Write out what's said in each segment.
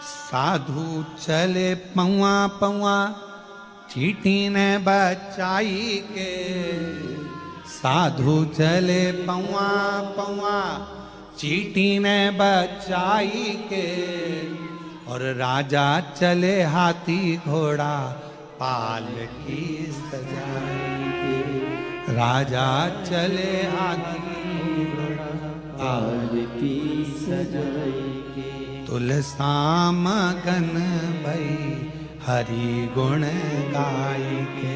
साधु चले पौआ पौआ चींटी ने बचाई के। साधु चले पौआ पौआ चींटी ने बचाई के। और राजा चले हाथी घोड़ा पालकी सजाई के। राजा चले हाथी घोड़ा पालकी सजाई के। तुलसा मगन भई हरि गुण गाई के।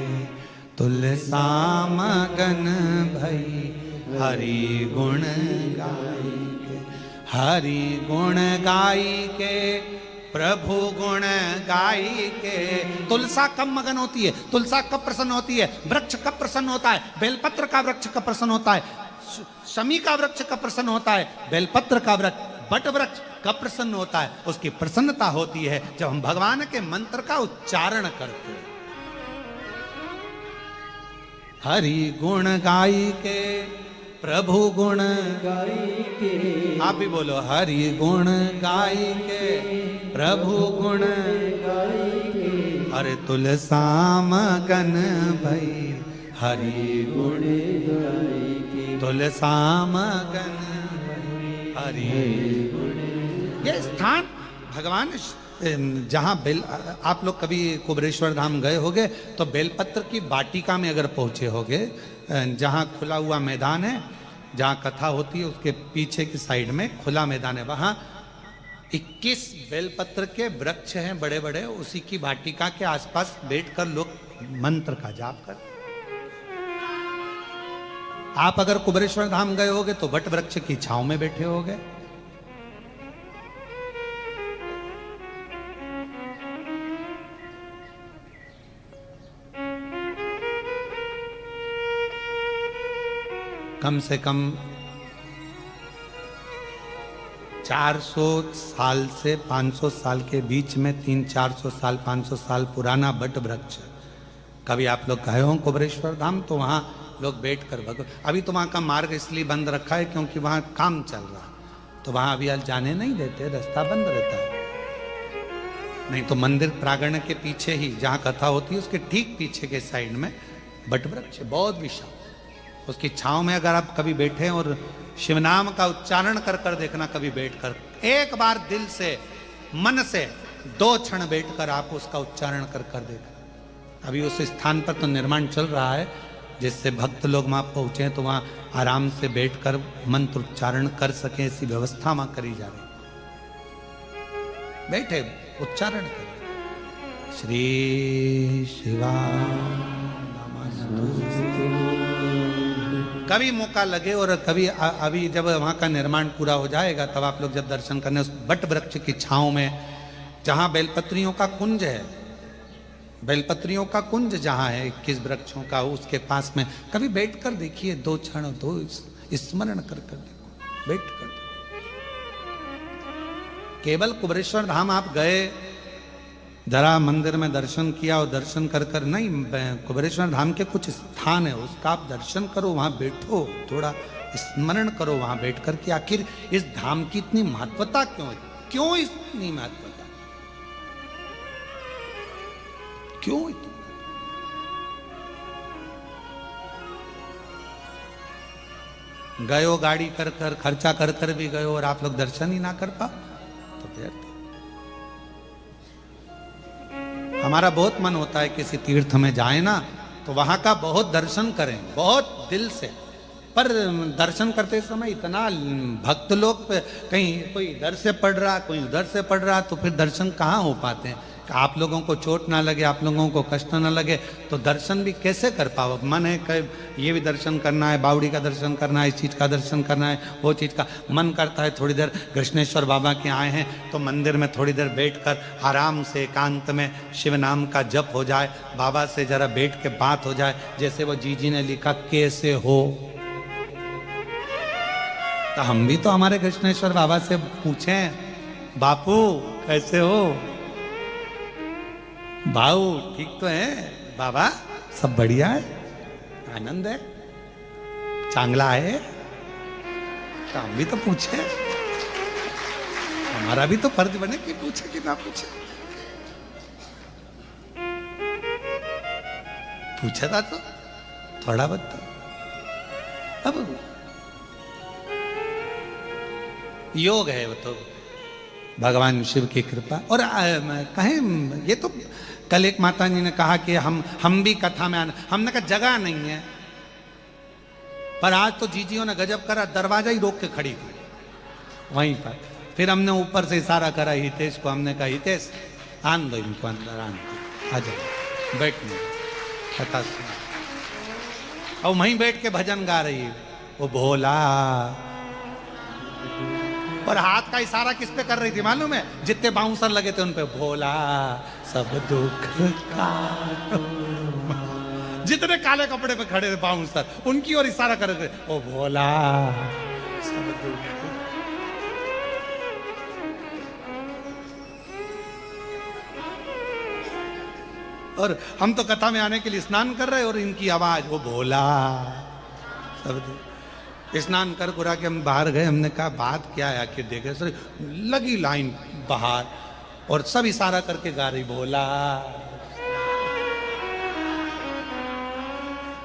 तुलसा मगन भई हरि गुण गाई के। हरि गुण गाई के प्रभु गुण गाई के। तुलसा कब मगन होती है? तुलसा कब प्रसन्न होती है? वृक्ष कब प्रसन्न होता है? बेलपत्र का वृक्ष कब प्रसन्न होता है? शमी का वृक्ष कब प्रसन्न होता है? बेलपत्र का वृक्ष बट वृक्ष कब प्रसन्न होता है? उसकी प्रसन्नता होती है जब हम भगवान के मंत्र का उच्चारण करते हैं। हरि गुण गाई के प्रभु गुण गाई के। आप भी बोलो हरि गुण गाई के प्रभु गुण गाई के। अरे तुलसा मगन भई हरि गुण गाई के। तुलसा मगन हरि। ये स्थान भगवान जहाँ बेल, आप लोग कभी कुबरेश्वर धाम गए होगे तो बेलपत्र की वाटिका में अगर पहुंचे होगे, जहाँ खुला हुआ मैदान है, जहाँ कथा होती है उसके पीछे की साइड में खुला मैदान है, वहाँ 21 बेलपत्र के वृक्ष हैं बड़े बड़े। उसी की वाटिका के आसपास बैठकर लोग मंत्र का जाप करते। आप अगर कुबरेश्वर धाम गए होगे तो वट वृक्ष की छांव में बैठे होगे। कम से कम 400 साल से 500 साल के बीच में 300-400 साल 500 साल पुराना बट वृक्ष। कभी आप लोग गए हो कुबरेश्वर धाम तो वहाँ लोग बैठकर अभी तो वहाँ का मार्ग इसलिए बंद रखा है क्योंकि वहाँ काम चल रहा है, तो वहाँ अभी जाने नहीं देते, रास्ता बंद रहता है। नहीं तो मंदिर प्रांगण के पीछे ही जहाँ कथा होती है उसके ठीक पीछे के साइड में बट वृक्ष बहुत विशाल। उसकी छांव में अगर आप कभी बैठे और शिव नाम का उच्चारण कर कर देखना, कभी बैठकर एक बार दिल से मन से 2 क्षण बैठकर आप उसका उच्चारण कर कर देखना। अभी उस स्थान पर तो निर्माण चल रहा है जिससे भक्त लोग वहां पहुंचे तो वहां आराम से बैठकर मंत्र उच्चारण कर सके, ऐसी व्यवस्था वहां करी जा रही। बैठे उच्चारण करें श्री शिवा। कभी मौका लगे और कभी अभी जब वहाँ का निर्माण पूरा हो जाएगा तब आप लोग जब दर्शन करने उस बट वृक्ष की छांव में, जहाँ बेलपत्रियों का कुंज है, बेलपत्रियों का कुंज जहाँ है 21 वृक्षों का, उसके पास में कभी बैठ कर देखिए 2 क्षण 2 स्मरण कर कर देखो, बैठ कर। केवल कुबरेश्वर धाम आप गए, जरा मंदिर में दर्शन किया और दर्शन कर कर नहीं, कुबरेश्वर धाम के कुछ स्थान है उसका आप दर्शन करो, वहां बैठो, थोड़ा स्मरण करो वहां बैठकर कि आखिर इस धाम की इतनी महत्वता क्यों है, क्यों इतनी महत्वता, क्यों इतनी। गयो गाड़ी कर कर खर्चा कर कर भी गयो और आप लोग दर्शन ही ना कर पाओ तो फिर हमारा बहुत मन होता है किसी तीर्थ में जाए ना तो वहां का बहुत दर्शन करें, बहुत दिल से, पर दर्शन करते समय इतना भक्त लोग कहीं कोई इधर से पढ़ रहा कोई उधर से पढ़ रहा तो फिर दर्शन कहाँ हो पाते हैं। आप लोगों को चोट ना लगे, आप लोगों को कष्ट ना लगे तो दर्शन भी कैसे कर पाओ। मन है कि ये भी दर्शन करना है, बावड़ी का दर्शन करना है, इस चीज़ का दर्शन करना है, वो चीज़ का मन करता है। थोड़ी देर कृष्णेश्वर बाबा के आए हैं तो मंदिर में थोड़ी देर बैठकर आराम से एकांत में शिव नाम का जप हो जाए, बाबा से जरा बैठ के बात हो जाए। जैसे वो जी ने लिखा कैसे हो, तो हम भी तो हमारे कृष्णेश्वर बाबा से पूछें बापू कैसे हो, भाऊ ठीक तो है, बाबा सब बढ़िया है, आनंद है, चांगला है, तो हम भी तो पूछे, हम हमारा भी तो फर्ज बने कि पूछे कि ना पूछे। पूछा था तो थोड़ा बहुत तो। अब योग है वो तो, भगवान शिव की कृपा। और कहें ये तो कल एक माता जी ने कहा कि हम भी कथा में आना, हमने कहा जगह नहीं है। पर आज तो जीजियों ने गजब करा, दरवाजा ही रोक के खड़ी थी वहीं पर। फिर हमने ऊपर से इशारा करा हितेश को, हमने कहा हितेश आन दो इनको अंदर, आन दो, आ जाओ बैठने कथा सुना। और वहीं बैठ के भजन गा रही है वो भोला। और हाथ का इशारा किस पे कर रही थी मालूम है? जितने बाउंसर लगे थे उन पे, भोला सब दुख का। जितने काले कपड़े पे खड़े थे बाउंसर, उनकी ओर इशारा कर रहे थे, ओ भोला सब दुख। और हम तो कथा में आने के लिए स्नान कर रहे, और इनकी आवाज वो भोला सब दुख। स्नान कर कुरा के हम बाहर गए, हमने कहा बात क्या है आखिर, देखे सर लगी लाइन बाहर और सब इशारा करके गा रही भोला।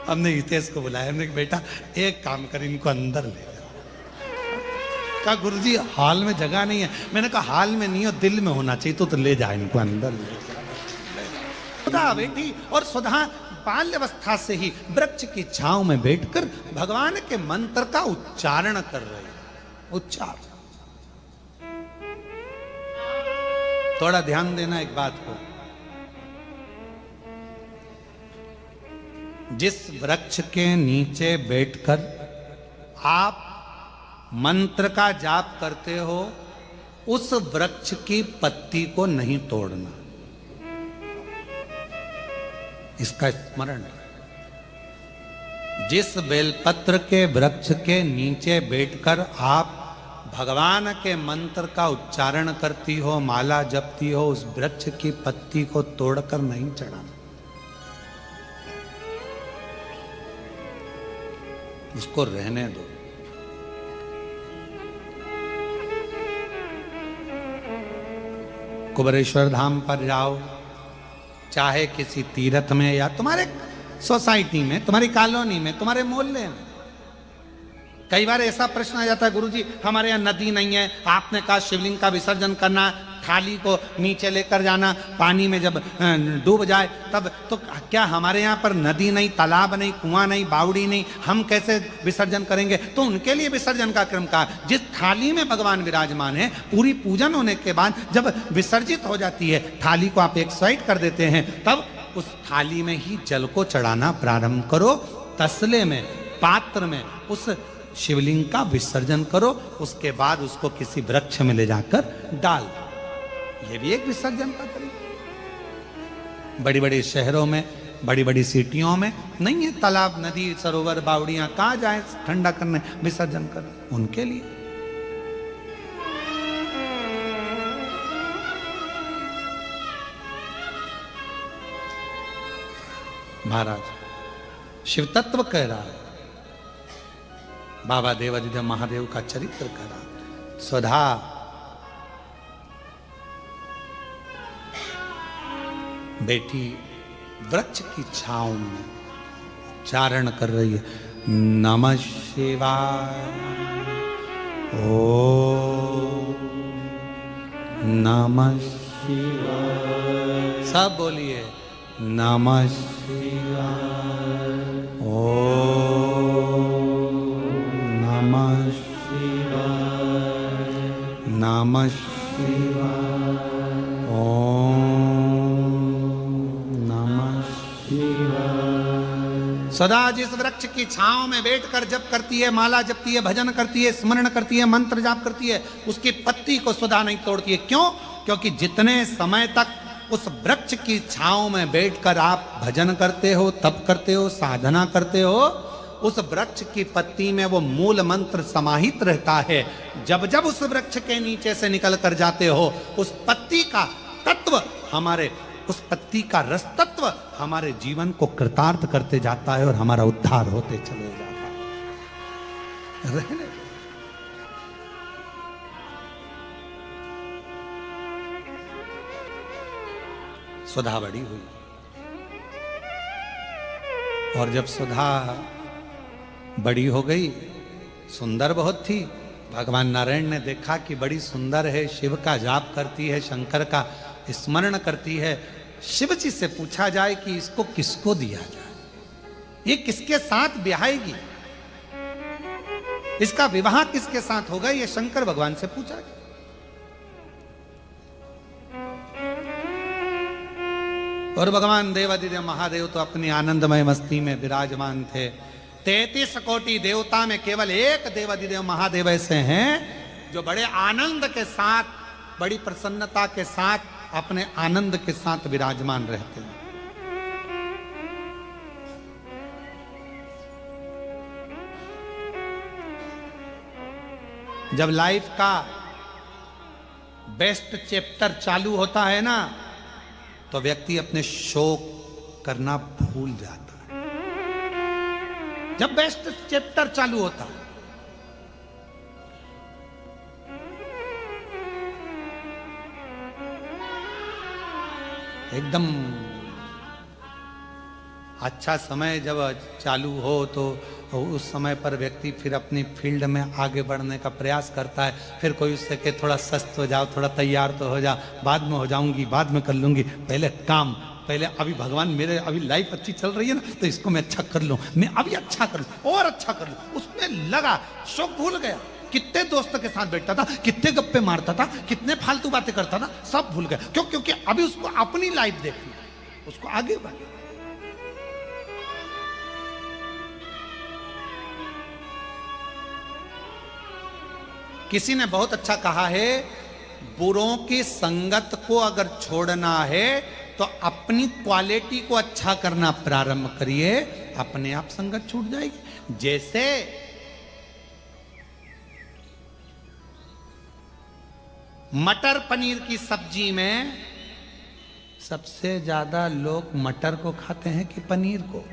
हमने हितेश को बुलाया, हमने कहा बेटा एक काम कर, इनको अंदर ले जाओ। कहा गुरुजी हाल में जगह नहीं है। मैंने कहा हाल में नहीं हो, दिल में होना चाहिए, तो ले जा इनको अंदर ले जा। सुधा बेटी, और सुधा बाल्यावस्था से ही वृक्ष की छांव में बैठकर भगवान के मंत्र का उच्चारण कर रही है। उच्चारण थोड़ा ध्यान देना एक बात को, जिस वृक्ष के नीचे बैठकर आप मंत्र का जाप करते हो, उस वृक्ष की पत्ती को नहीं तोड़ना, इसका स्मरण। जिस बेलपत्र के वृक्ष के नीचे बैठकर आप भगवान के मंत्र का उच्चारण करती हो, माला जपती हो, उस वृक्ष की पत्ती को तोड़कर नहीं चढ़ाना, उसको रहने दो। कुबेरेश्वर धाम पर जाओ, चाहे किसी तीर्थ में या तुम्हारे सोसाइटी में, तुम्हारी कॉलोनी में, तुम्हारे मोहल्ले में, कई बार ऐसा प्रश्न आ जाता है गुरुजी हमारे यहाँ नदी नहीं है, आपने कहा शिवलिंग का विसर्जन करना, थाली को नीचे लेकर जाना, पानी में जब डूब जाए तब, तो क्या हमारे यहाँ पर नदी नहीं, तालाब नहीं, कुआं नहीं, बावड़ी नहीं, हम कैसे विसर्जन करेंगे? तो उनके लिए विसर्जन का क्रम कहा। जिस थाली में भगवान विराजमान है, पूरी पूजन होने के बाद जब विसर्जित हो जाती है, थाली को आप एक साइड कर देते हैं, तब उस थाली में ही जल को चढ़ाना प्रारंभ करो। तसले में, पात्र में उस शिवलिंग का विसर्जन करो, उसके बाद उसको किसी वृक्ष में ले जाकर डाल। ये भी एक विसर्जन का तरीका। बड़ी बड़ी शहरों में, बड़ी बड़ी सिटियों में नहीं है तालाब, नदी, सरोवर, बावड़ियां, कहाँ जाए ठंडा करने, विसर्जन करने, उनके लिए। महाराज शिव तत्व कह रहा है, बाबा देवादिदेव महादेव का चरित्र कह रहा। स्वधा बेटी वृक्ष की छांव में उच्चारण कर रही है, नमः शिवाय, ओ नमः शिवाय, सब बोलिए नमः शिवाय, ओ नमः शिवाय, नमः शिवाय, ओम नमः शिवाय। सदा जिस वृक्ष की छांव में बैठकर जप करती है, माला जपती है, भजन करती है, स्मरण करती है, मंत्र जाप करती है, उसकी पत्ती को सदा नहीं तोड़ती है। क्यों? क्योंकि जितने समय तक उस वृक्ष की छांव में बैठकर आप भजन करते हो, तप करते हो, साधना करते हो, उस वृक्ष की पत्ती में वो मूल मंत्र समाहित रहता है। जब जब उस वृक्ष के नीचे से निकल कर जाते हो, उस पत्ती का तत्व हमारे, उस पत्ती का रस तत्व हमारे जीवन को कृतार्थ करते जाता है और हमारा उद्धार होते चले जाता है। रहने सुधा बड़ी हुई, और जब सुधा बड़ी हो गई, सुंदर बहुत थी, भगवान नारायण ने देखा कि बड़ी सुंदर है, शिव का जाप करती है, शंकर का स्मरण करती है। शिव जी से पूछा जाए कि इसको किसको दिया जाए, ये किसके साथ ब्याहेगी, इसका विवाह किसके साथ होगा, ये शंकर भगवान से पूछा गया। और भगवान देवादिदेव महादेव तो अपनी आनंदमय मस्ती में विराजमान थे। 33 कोटि देवता में केवल एक देवादिदेव महादेव ऐसे हैं जो बड़े आनंद के साथ, बड़ी प्रसन्नता के साथ, अपने आनंद के साथ विराजमान रहते हैं। जब लाइफ का बेस्ट चैप्टर चालू होता है ना, तो व्यक्ति अपने शोक करना भूल जाता है। जब बेस्ट चैप्टर चालू होता है, एकदम अच्छा समय जब चालू हो तो उस समय पर व्यक्ति फिर अपनी फील्ड में आगे बढ़ने का प्रयास करता है। फिर कोई उससे कहे थोड़ा सस्त हो जाओ, थोड़ा तैयार तो हो जा, बाद में हो जाऊंगी, बाद में कर लूंगी, पहले काम, पहले अभी भगवान मेरे अभी लाइफ अच्छी चल रही है ना, तो इसको मैं अच्छा कर लूं, मैं अभी अच्छा कर लूं और अच्छा कर लूं। उसमें लगा, शौक भूल गया। कितने दोस्तों के साथ बैठता था, कितने गप्पे मारता था, कितने फालतू बातें करता था, सब भूल गया। क्यों? क्योंकि अभी उसको अपनी लाइफ देखनी, उसको आगे बढ़ना। किसी ने बहुत अच्छा कहा है, बुरों की संगत को अगर छोड़ना है तो अपनी क्वालिटी को अच्छा करना प्रारंभ करिए, अपने आप संगत छूट जाएगी। जैसे मटर पनीर की सब्जी में सबसे ज्यादा लोग मटर को खाते हैं कि पनीर को?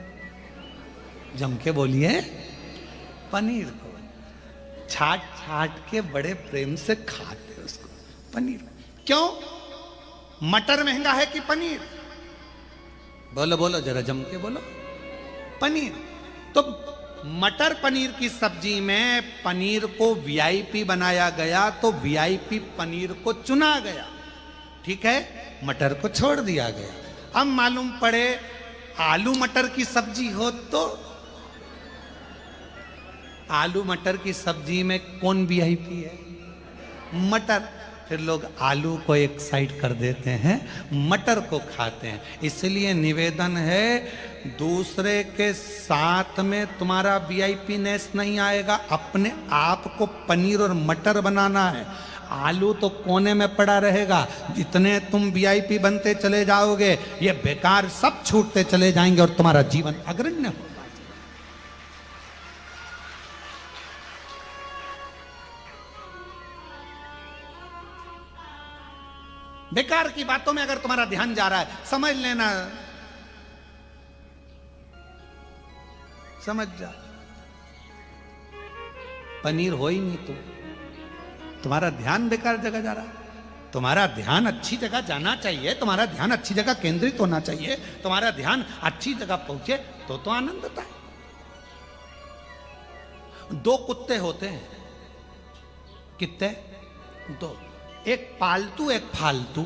जम के बोलिए, पनीर को। छाट छाट के बड़े प्रेम से खाते उसको, पनीर। क्यों? मटर महंगा है कि पनीर? बोलो बोलो, जरा जम के बोलो। पनीर। तो मटर पनीर की सब्जी में पनीर को वीआईपी बनाया गया, तो वीआईपी पनीर को चुना गया, ठीक है, मटर को छोड़ दिया गया। अब मालूम पड़े आलू मटर की सब्जी हो तो आलू मटर की सब्जी में कौन वीआईपी है? मटर। फिर लोग आलू को एक साइड कर देते हैं, मटर को खाते हैं। इसलिए निवेदन है, दूसरे के साथ में तुम्हारा वीआईपी नेस नहीं आएगा, अपने आप को पनीर और मटर बनाना है। आलू तो कोने में पड़ा रहेगा, जितने तुम वीआईपी बनते चले जाओगे, ये बेकार सब छूटते चले जाएंगे और तुम्हारा जीवन अग्रण्य हो। बेकार की बातों में अगर तुम्हारा ध्यान जा रहा है, समझ लेना, समझ जा, पनीर हो ही नहीं, तुम्हारा ध्यान बेकार जगह जा रहा है। तुम्हारा ध्यान अच्छी जगह जाना चाहिए, तुम्हारा ध्यान अच्छी जगह केंद्रित होना चाहिए, तुम्हारा ध्यान अच्छी जगह पहुंचे तो आनंद आता है। 2 कुत्ते होते हैं, कितने? 2, एक पालतू एक फालतू।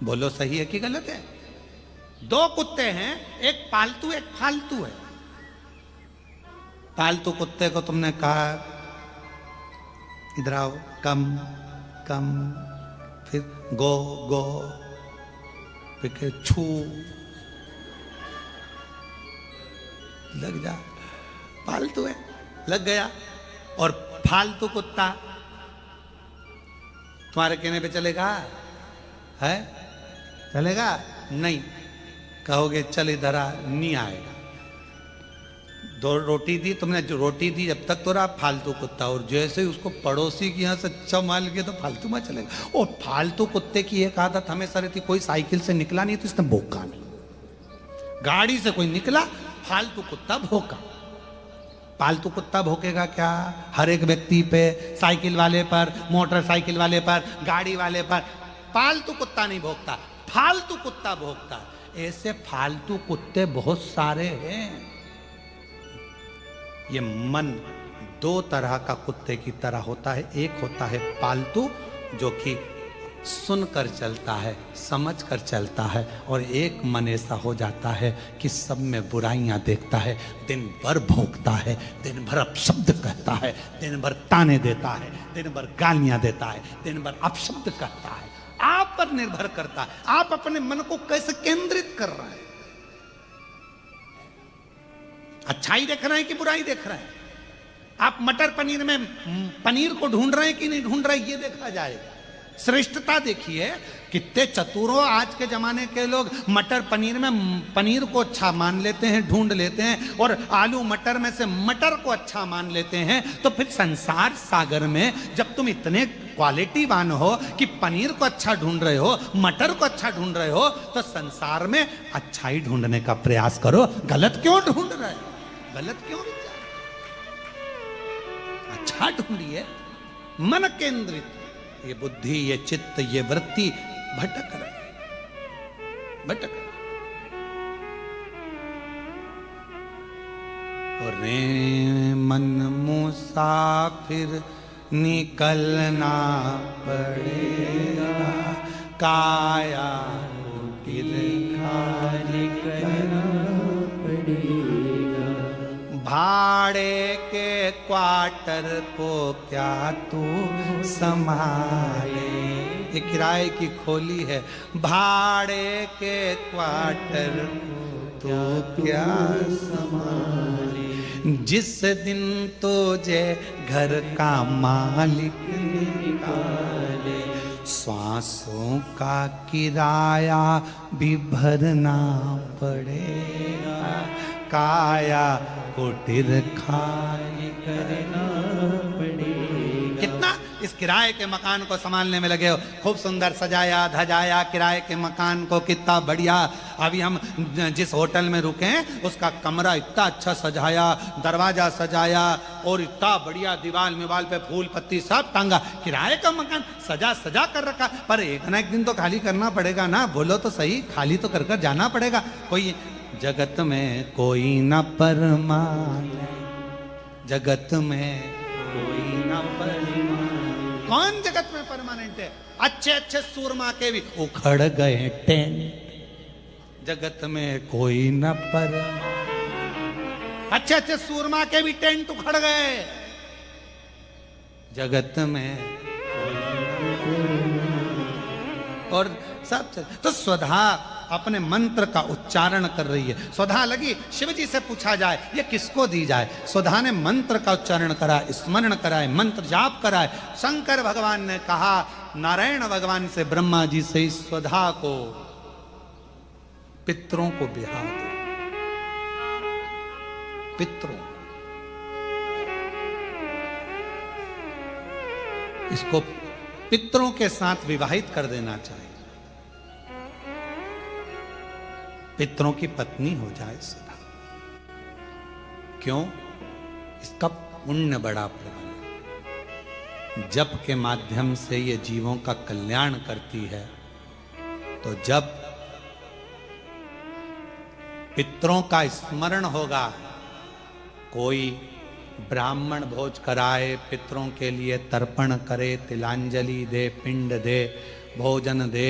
बोलो सही है कि गलत है? 2 कुत्ते हैं, एक पालतू एक फालतू है। पालतू कुत्ते को तुमने कहा इधर आओ, कम कम, फिर गो गो, फिर छू, लग जा, पालतू है, लग गया। और फालतू कुत्ता तुम्हारे कहने पे चलेगा? है? चलेगा नहीं। कहोगे चल इधर आ, नहीं आएगा। 2 रोटी दी तुमने, जो रोटी दी जब तक तो रहा फालतू कुत्ता, और जैसे ही उसको पड़ोसी की यहाँ से अच्छा माल गया तो फालतू में चलेगा। और फालतू कुत्ते की एक आदत हमेशा रहती, कोई साइकिल से निकला नहीं तो इसने भौंका नहीं, गाड़ी से कोई निकला, फालतू कुत्ता भौंका। पालतू कुत्ता भौंकेगा क्या? हर एक व्यक्ति पे, साइकिल वाले पर, मोटरसाइकिल वाले पर, गाड़ी वाले पर। पालतू कुत्ता नहीं भौंकता, फालतू कुत्ता भोंकता है। ऐसे फालतू कुत्ते बहुत सारे हैं। ये मन दो तरह का कुत्ते की तरह होता है। एक होता है पालतू, जो कि सुनकर चलता है, समझ कर चलता है, और एक मन ऐसा हो जाता है कि सब में बुराइयां देखता है, दिन भर भौंकता है, दिन भर अपशब्द कहता है, दिन भर ताने देता है, दिन भर गालियां देता है, दिन भर अपशब्द कहता है। आप पर निर्भर करता है, आप अपने मन को कैसे केंद्रित कर रहे हैं। अच्छाई देख रहे हैं कि बुराई देख रहे हैं? आप मटर पनीर में पनीर को ढूंढ रहे हैं कि नहीं ढूंढ रहे, ये देखा जाएगा। श्रेष्ठता देखिए, कितने चतुरों आज के जमाने के लोग मटर पनीर में पनीर को अच्छा मान लेते हैं, ढूंढ लेते हैं, और आलू मटर में से मटर को अच्छा मान लेते हैं। तो फिर संसार सागर में जब तुम इतने क्वालिटीवान हो कि पनीर को अच्छा ढूंढ रहे हो, मटर को अच्छा ढूंढ रहे हो, तो संसार में अच्छाई ढूंढने का प्रयास करो। गलत क्यों ढूंढ रहे हो? गलत क्यों विचार? अच्छा ढूंढिए। मन केंद्रित, ये बुद्धि, ये चित्त, ये वृत्ति भटक रहे, भटक रहे। और रे मन मुसाफिर निकलना पड़ेगा, काया कुटिर खाली करना पड़ेगा। भाड़े के क्वार्टर को क्या तू संभाले? ये किराए की खोली है। भाड़े के क्वार्टर को क्या संभाले? जिस दिन तुझे घर का मालिक निकाले, सांसों का किराया भी भरना पड़ेगा, काया कुटिर खाली करना पड़ेगा। कितना इस किराए के मकान को संभालने में लगे हो। खूब सुंदर सजाया धजाया किराए के मकान को, कितना बढ़िया। अभी हम जिस होटल में रुके हैं उसका कमरा इतना अच्छा सजाया, दरवाजा सजाया, और इतना बढ़िया दीवार मिवाल पे फूल पत्ती सब टांगा। किराए का मकान सजा सजा कर रखा, पर एक ना एक दिन तो खाली करना पड़ेगा ना। बोलो तो सही, खाली तो कर कर जाना पड़ेगा। कोई जगत में कोई न परमाने, जगत में कोई न परमाने। कौन जगत में परमानेंट है? अच्छे अच्छे सूरमा के भी उखड़ गए टेंट। जगत में कोई न परमानेंट। अच्छे अच्छे सूरमा के भी टेंट उखड़ गए। जगत में कोई न परमानेंट। और सब तो स्वधा अपने मंत्र का उच्चारण कर रही है। स्वधा लगी शिव जी से पूछा जाए ये किसको दी जाए। स्वधा ने मंत्र का उच्चारण करा, स्मरण कराए, मंत्र जाप कराए। शंकर भगवान ने कहा नारायण भगवान से, ब्रह्मा जी से, इस स्वधा को पितरों को बिहा दो। पितरों, इसको पितरों के साथ विवाहित कर देना चाहिए। पितरों की पत्नी हो जाए सदा। क्यों? इसका पुण्य बड़ा प्रबल। जप के माध्यम से ये जीवों का कल्याण करती है। तो जब पितरों का स्मरण होगा, कोई ब्राह्मण भोज कराए, पितरों के लिए तर्पण करे, तिलांजलि दे, पिंड दे, भोजन दे,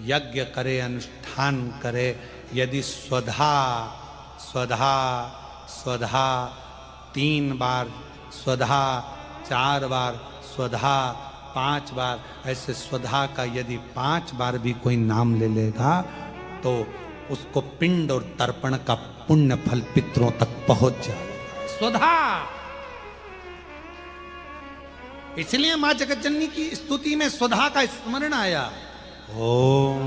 यज्ञ करे, अनुष्ठान करे, यदि स्वधा स्वधा स्वधा 3 बार, स्वधा 4 बार, स्वधा 5 बार, ऐसे स्वधा का यदि 5 बार भी कोई नाम ले लेगा तो उसको पिंड और तर्पण का पुण्य फल पितरों तक पहुंच जाएगा। स्वधा। इसलिए मां जगतजननी की स्तुति में स्वधा का स्मरण आया। ओम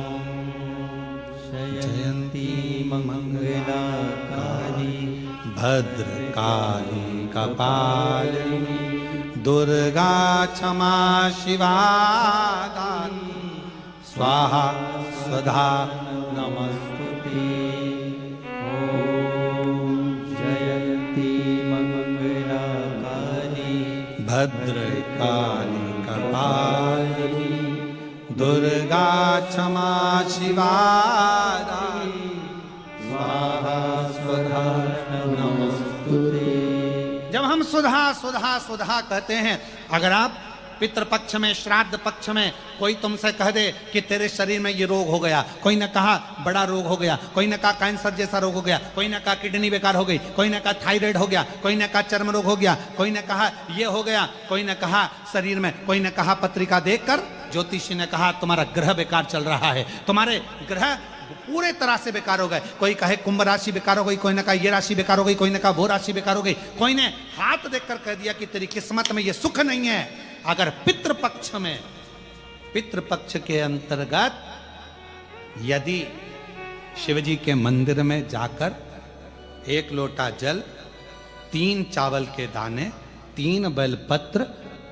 जयंती मंगलाकाली भद्रकाली कपालिनी दुर्गा क्षमा शिवा दानी स्वाहा स्वधा नमस्तुते। ओम जयंती मंगलाकाली भद्रकाली कपालिनी दुर्गा क्षमा शिवा स्वाहा स्वधा नमस्तुते। जब हम सुधा सुधा सुधा कहते हैं, अगर आप पितृपक्ष में श्राद्ध पक्ष में कोई तुमसे कह दे कि तेरे शरीर में ये रोग हो गया, कोई ने कहा बड़ा रोग हो गया, कोई ने कहा कैंसर जैसा रोग हो गया, कोई ने कहा किडनी बेकार हो गई, कोई ने कहा थायराइड हो गया, कोई ने कहा चर्म रोग हो गया, कोई ने कहा ये हो गया, कोई ने कहा शरीर में, कोई ने कहा पत्रिका देखकर ज्योतिषी ने कहा तुम्हारा ग्रह बेकार चल रहा है, तुम्हारे ग्रह पूरे तरह से बेकार हो गए। कोई कहे कुंभ राशि बेकार हो गई, कोई ने कहा ये राशि बेकार हो गई, कोई ने कहा वो राशि बेकार हो गई, कोई ने हाथ देखकर कह दिया कि तेरी किस्मत में ये सुख नहीं है। अगर पितृपक्ष में, पितृपक्ष के अंतर्गत यदि शिवजी के मंदिर में जाकर 1 लोटा जल, 3 चावल के दाने, 3 बेलपत्र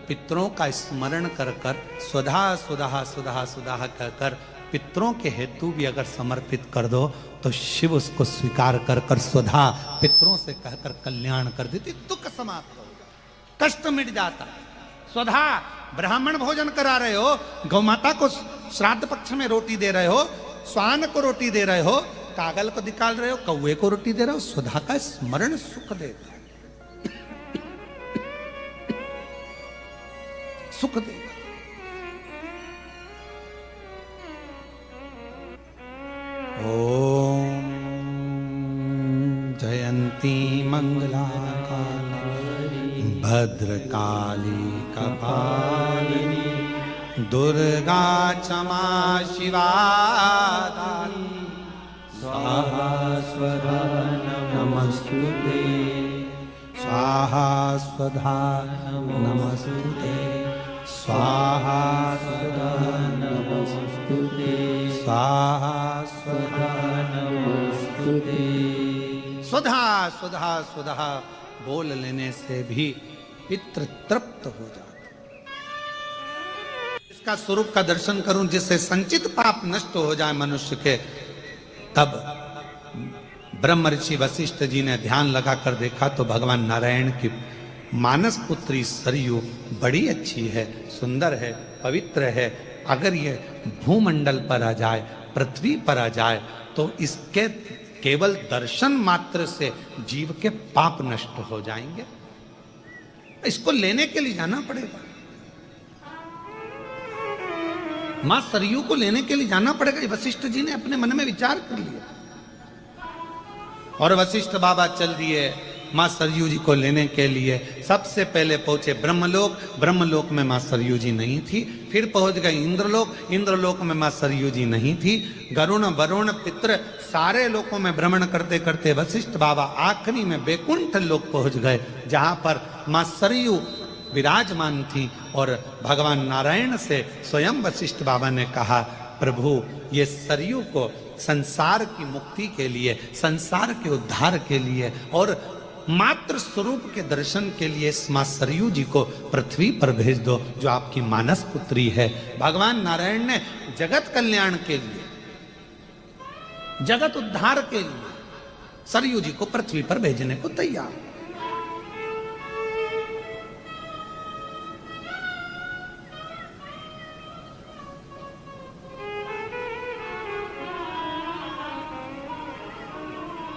पितरों का स्मरण कर कर सुधा सुधा सुधा सुधा कहकर पितरों के हेतु भी अगर समर्पित कर दो तो शिव उसको स्वीकार कर कर सुधा पितरों से कहकर कल्याण कर देती, दुख समाप्त हो गया, कष्ट मिट जाता। सुधा ब्राह्मण भोजन करा रहे हो, गौ माता को श्राद्ध पक्ष में रोटी दे रहे हो, स्वान को रोटी दे रहे हो, कागल को निकाल रहे हो, कौवे को रोटी दे रहे हो, सुधा का स्मरण सुख देता है, सुख देता। ओम जयंती मंगला काली भद्रकाली कपालिनी दुर्गा क्षमा शिवा दानी स्वाहा स्वधा नमस्तुते। स्वाहा स्वधा नमस्तुते। स्वाहा स्वधा नमस्तुते। स्वाहा स्वधा नमस्तुते। सुधा सुधा सुधा बोल लेने से भी पितृ तृप्त हो जाता। इसका स्वरूप का दर्शन करूं जिससे संचित पाप नष्ट हो जाए मनुष्य के, तब ब्रह्म ऋषि वशिष्ठ जी ने ध्यान लगाकर देखा तो भगवान नारायण की मानस पुत्री सरयू बड़ी अच्छी है, सुंदर है, पवित्र है। अगर ये भूमंडल पर आ जाए, पृथ्वी पर आ जाए तो इसके केवल दर्शन मात्र से जीव के पाप नष्ट हो जाएंगे। इसको लेने के लिए जाना पड़ेगा, मां सरयू को लेने के लिए जाना पड़ेगा। वशिष्ठ जी ने अपने मन में विचार कर लिया और वशिष्ठ बाबा चल दिए मां सरयू जी को लेने के लिए। सबसे पहले पहुंचे ब्रह्मलोक, ब्रह्मलोक में मां सरयू जी नहीं थी। फिर पहुंच गए इंद्रलोक, इंद्रलोक में मां सरयू जी नहीं थी। गरुण वरुण पितृ सारे लोकों में भ्रमण करते करते वशिष्ठ बाबा आखिरी में बैकुंठ लोक पहुंच गए, जहां पर मां सरयू विराजमान थी। और भगवान नारायण से स्वयं वशिष्ठ बाबा ने कहा, प्रभु ये सरयू को संसार की मुक्ति के लिए, संसार के उद्धार के लिए और मात्र स्वरूप के दर्शन के लिए इस मां सरयू जी को पृथ्वी पर भेज दो, जो आपकी मानस पुत्री है। भगवान नारायण ने जगत कल्याण के लिए, जगत उद्धार के लिए सरयू जी को पृथ्वी पर भेजने को तैयार।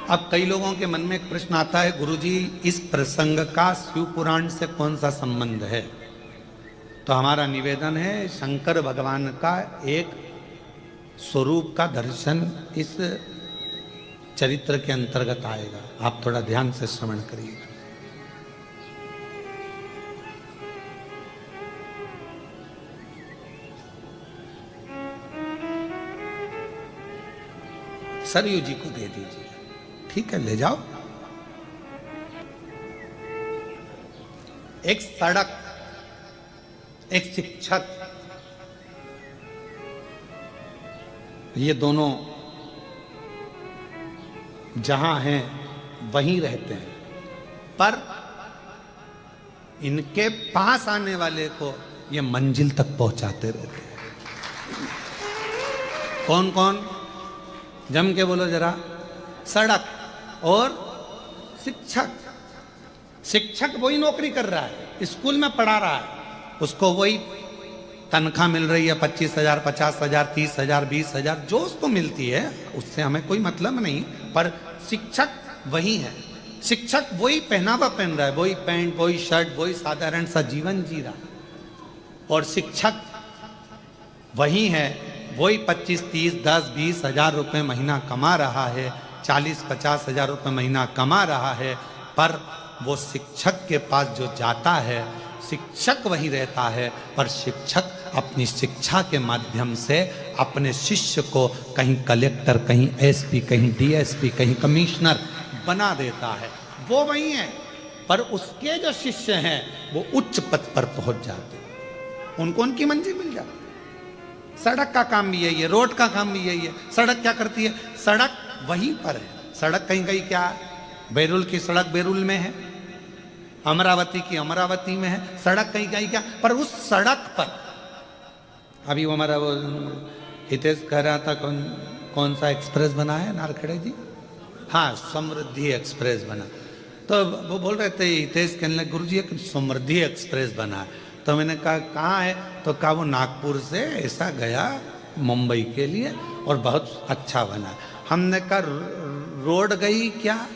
अब कई लोगों के मन में एक प्रश्न आता है, गुरुजी इस प्रसंग का शिव पुराण से कौन सा संबंध है? तो हमारा निवेदन है, शंकर भगवान का एक स्वरूप का दर्शन इस चरित्र के अंतर्गत आएगा। आप थोड़ा ध्यान से श्रवण करिएगा। सरयू जी को दे दीजिए, ठीक है, ले जाओ। एक सड़क, एक शिक्षक, ये दोनों जहां हैं वहीं रहते हैं, पर इनके पास आने वाले को ये मंजिल तक पहुंचाते रहते हैं। कौन कौन? जम के बोलो जरा। सड़क और शिक्षक। शिक्षक वही नौकरी कर रहा है, स्कूल में पढ़ा रहा है, उसको वही तनख्वाह मिल रही है 25,000, 50,000, 30,000, 20,000, जो उसको मिलती है उससे हमें कोई मतलब नहीं, पर शिक्षक वही है। शिक्षक वही पहनावा पहन रहा है, वही पैंट, वही शर्ट, वही साधारण सा जीवन जी रहा है, और शिक्षक वही है, वही 25, 30, 10, 20 हजार रुपये महीना कमा रहा है, 40, 50 हजार रुपये महीना कमा रहा है, पर वो शिक्षक के पास जो जाता है, शिक्षक वही रहता है, पर शिक्षक अपनी शिक्षा के माध्यम से अपने शिष्य को कहीं कलेक्टर, कहीं एसपी, कहीं डीएसपी, कहीं कमिश्नर बना देता है। वो वही है, पर उसके जो शिष्य हैं वो उच्च पद पर पहुंच जाते हैं, उनको उनकी मंजिल मिल जाती है। सड़क का काम भी यही है, रोड का काम भी यही है। सड़क क्या करती है? सड़क वहीं पर है। सड़क कहीं कहीं क्या है? बैरुल की सड़क बैरुल में है, अमरावती की अमरावती में है, सड़क कहीं कहीं क्या, पर उस सड़क पर अभी वो हमारा वो हितेश कह रहा था कौन सा एक्सप्रेस बना है नारखेड़े जी? हाँ, समृद्धि एक्सप्रेस बना। तो वो बोल रहे थे हितेश, कहने लगे गुरुजी एक समृद्धि एक्सप्रेस बना है। तो मैंने कहा कहाँ है? तो कहा वो नागपुर से ऐसा गया मुंबई के लिए और बहुत अच्छा बना। हमने कहा रोड गई क्या?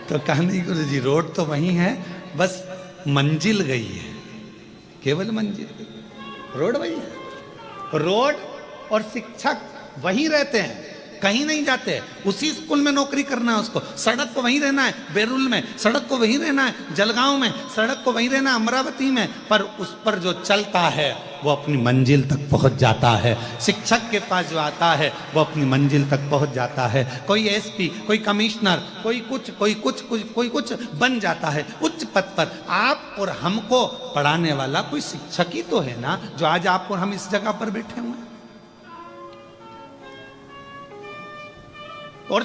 तो कहा नहीं गुरुजी, रोड तो वही है, बस मंजिल गई है, केवल मंजिल गई, रोड वही है। रोड और शिक्षक वहीं रहते हैं, कहीं नहीं जाते। उसी स्कूल में नौकरी करना है उसको, सड़क को वहीं रहना है बैरुल में, सड़क को वहीं रहना है जलगांव में, सड़क को वहीं रहना है अमरावती में, पर उस पर जो चलता है वो अपनी मंजिल तक पहुंच जाता है। शिक्षक के पास जो आता है वो अपनी मंजिल तक पहुंच जाता है। कोई एसपी, कोई कमिश्नर, कोई कुछ बन जाता है उच्च पद पर। आप और हमको पढ़ाने वाला कोई शिक्षक ही तो है ना, जो आज आप और हम इस जगह पर बैठे हुए हैं। और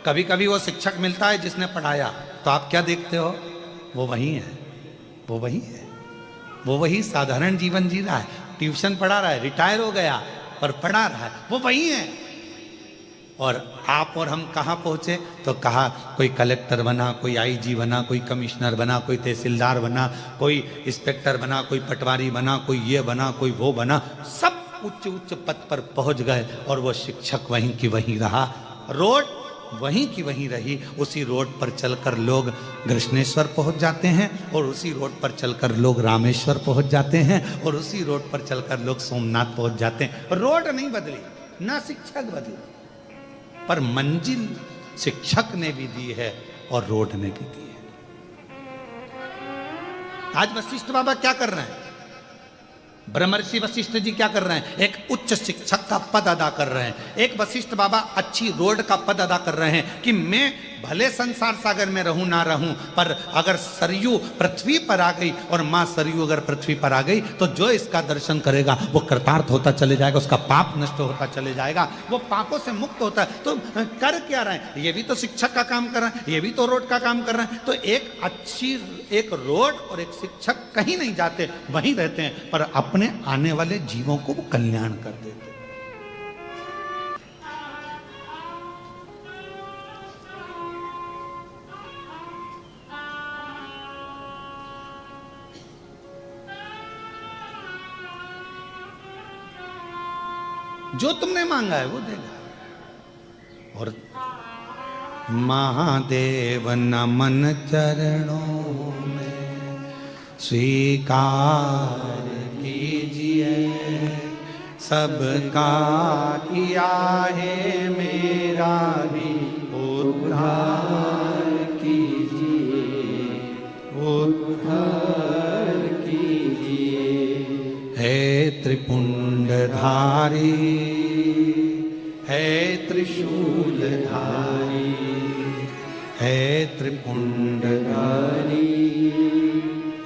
कभी कभी वो शिक्षक मिलता है जिसने पढ़ाया, तो आप क्या देखते हो? वो वही है, वो वही है, वो वही साधारण जीवन जी रहा है, ट्यूशन पढ़ा रहा है, रिटायर हो गया पर पढ़ा रहा है, वो वही है। और आप और हम कहाँ पहुंचे? तो कहा कोई कलेक्टर बना, कोई आईजी बना, कोई कमिश्नर बना, कोई तहसीलदार बना, कोई इंस्पेक्टर बना, कोई पटवारी बना, कोई ये बना, कोई वो बना, सब उच्च उच्च पद पर पहुंच गए, और वो शिक्षक वहीं की वहीं रहा, रोड वहीं की वहीं रही। उसी रोड पर चलकर लोग कृष्णेश्वर पहुंच जाते हैं, और उसी रोड पर चलकर लोग रामेश्वर पहुंच जाते हैं, और उसी रोड पर चलकर लोग सोमनाथ पहुंच जाते हैं। रोड नहीं बदली, ना शिक्षक बदली, पर मंजिल शिक्षक ने भी दी है और रोड ने भी दी है। आज वशिष्ठ बाबा क्या कर रहे हैं? ब्रह्मर्षि वशिष्ठ जी क्या कर रहे हैं? एक उच्च शिक्षक का पद अदा कर रहे हैं। एक वशिष्ठ बाबा अच्छी रोड का पद अदा कर रहे हैं कि मैं भले संसार सागर में रहूं ना रहूं, पर अगर सरयू पृथ्वी पर आ गई, और मां सरयू अगर पृथ्वी पर आ गई, तो जो इसका दर्शन करेगा वो कृतार्थ होता चले जाएगा, उसका पाप नष्ट होता चले जाएगा, वो पापों से मुक्त होता है। तो कर क्या रहे हैं? ये भी तो शिक्षक का काम कर रहे हैं, ये भी तो रोड का काम कर रहे हैं। तो एक रोड और एक शिक्षक कहीं नहीं जाते, वहीं रहते हैं, पर अपने आने वाले जीवों को वो कल्याण कर देते हैं। जो तुमने मांगा है वो देगा। और महादेव नमन चरणों में स्वीकार कीजिए, सबका किया है मेरा भी उद्धार कीजिए, उद्धार कीजिए। है त्रिपुंडधारी, है त्रिशूलधारी, है त्रिपुंडधारी,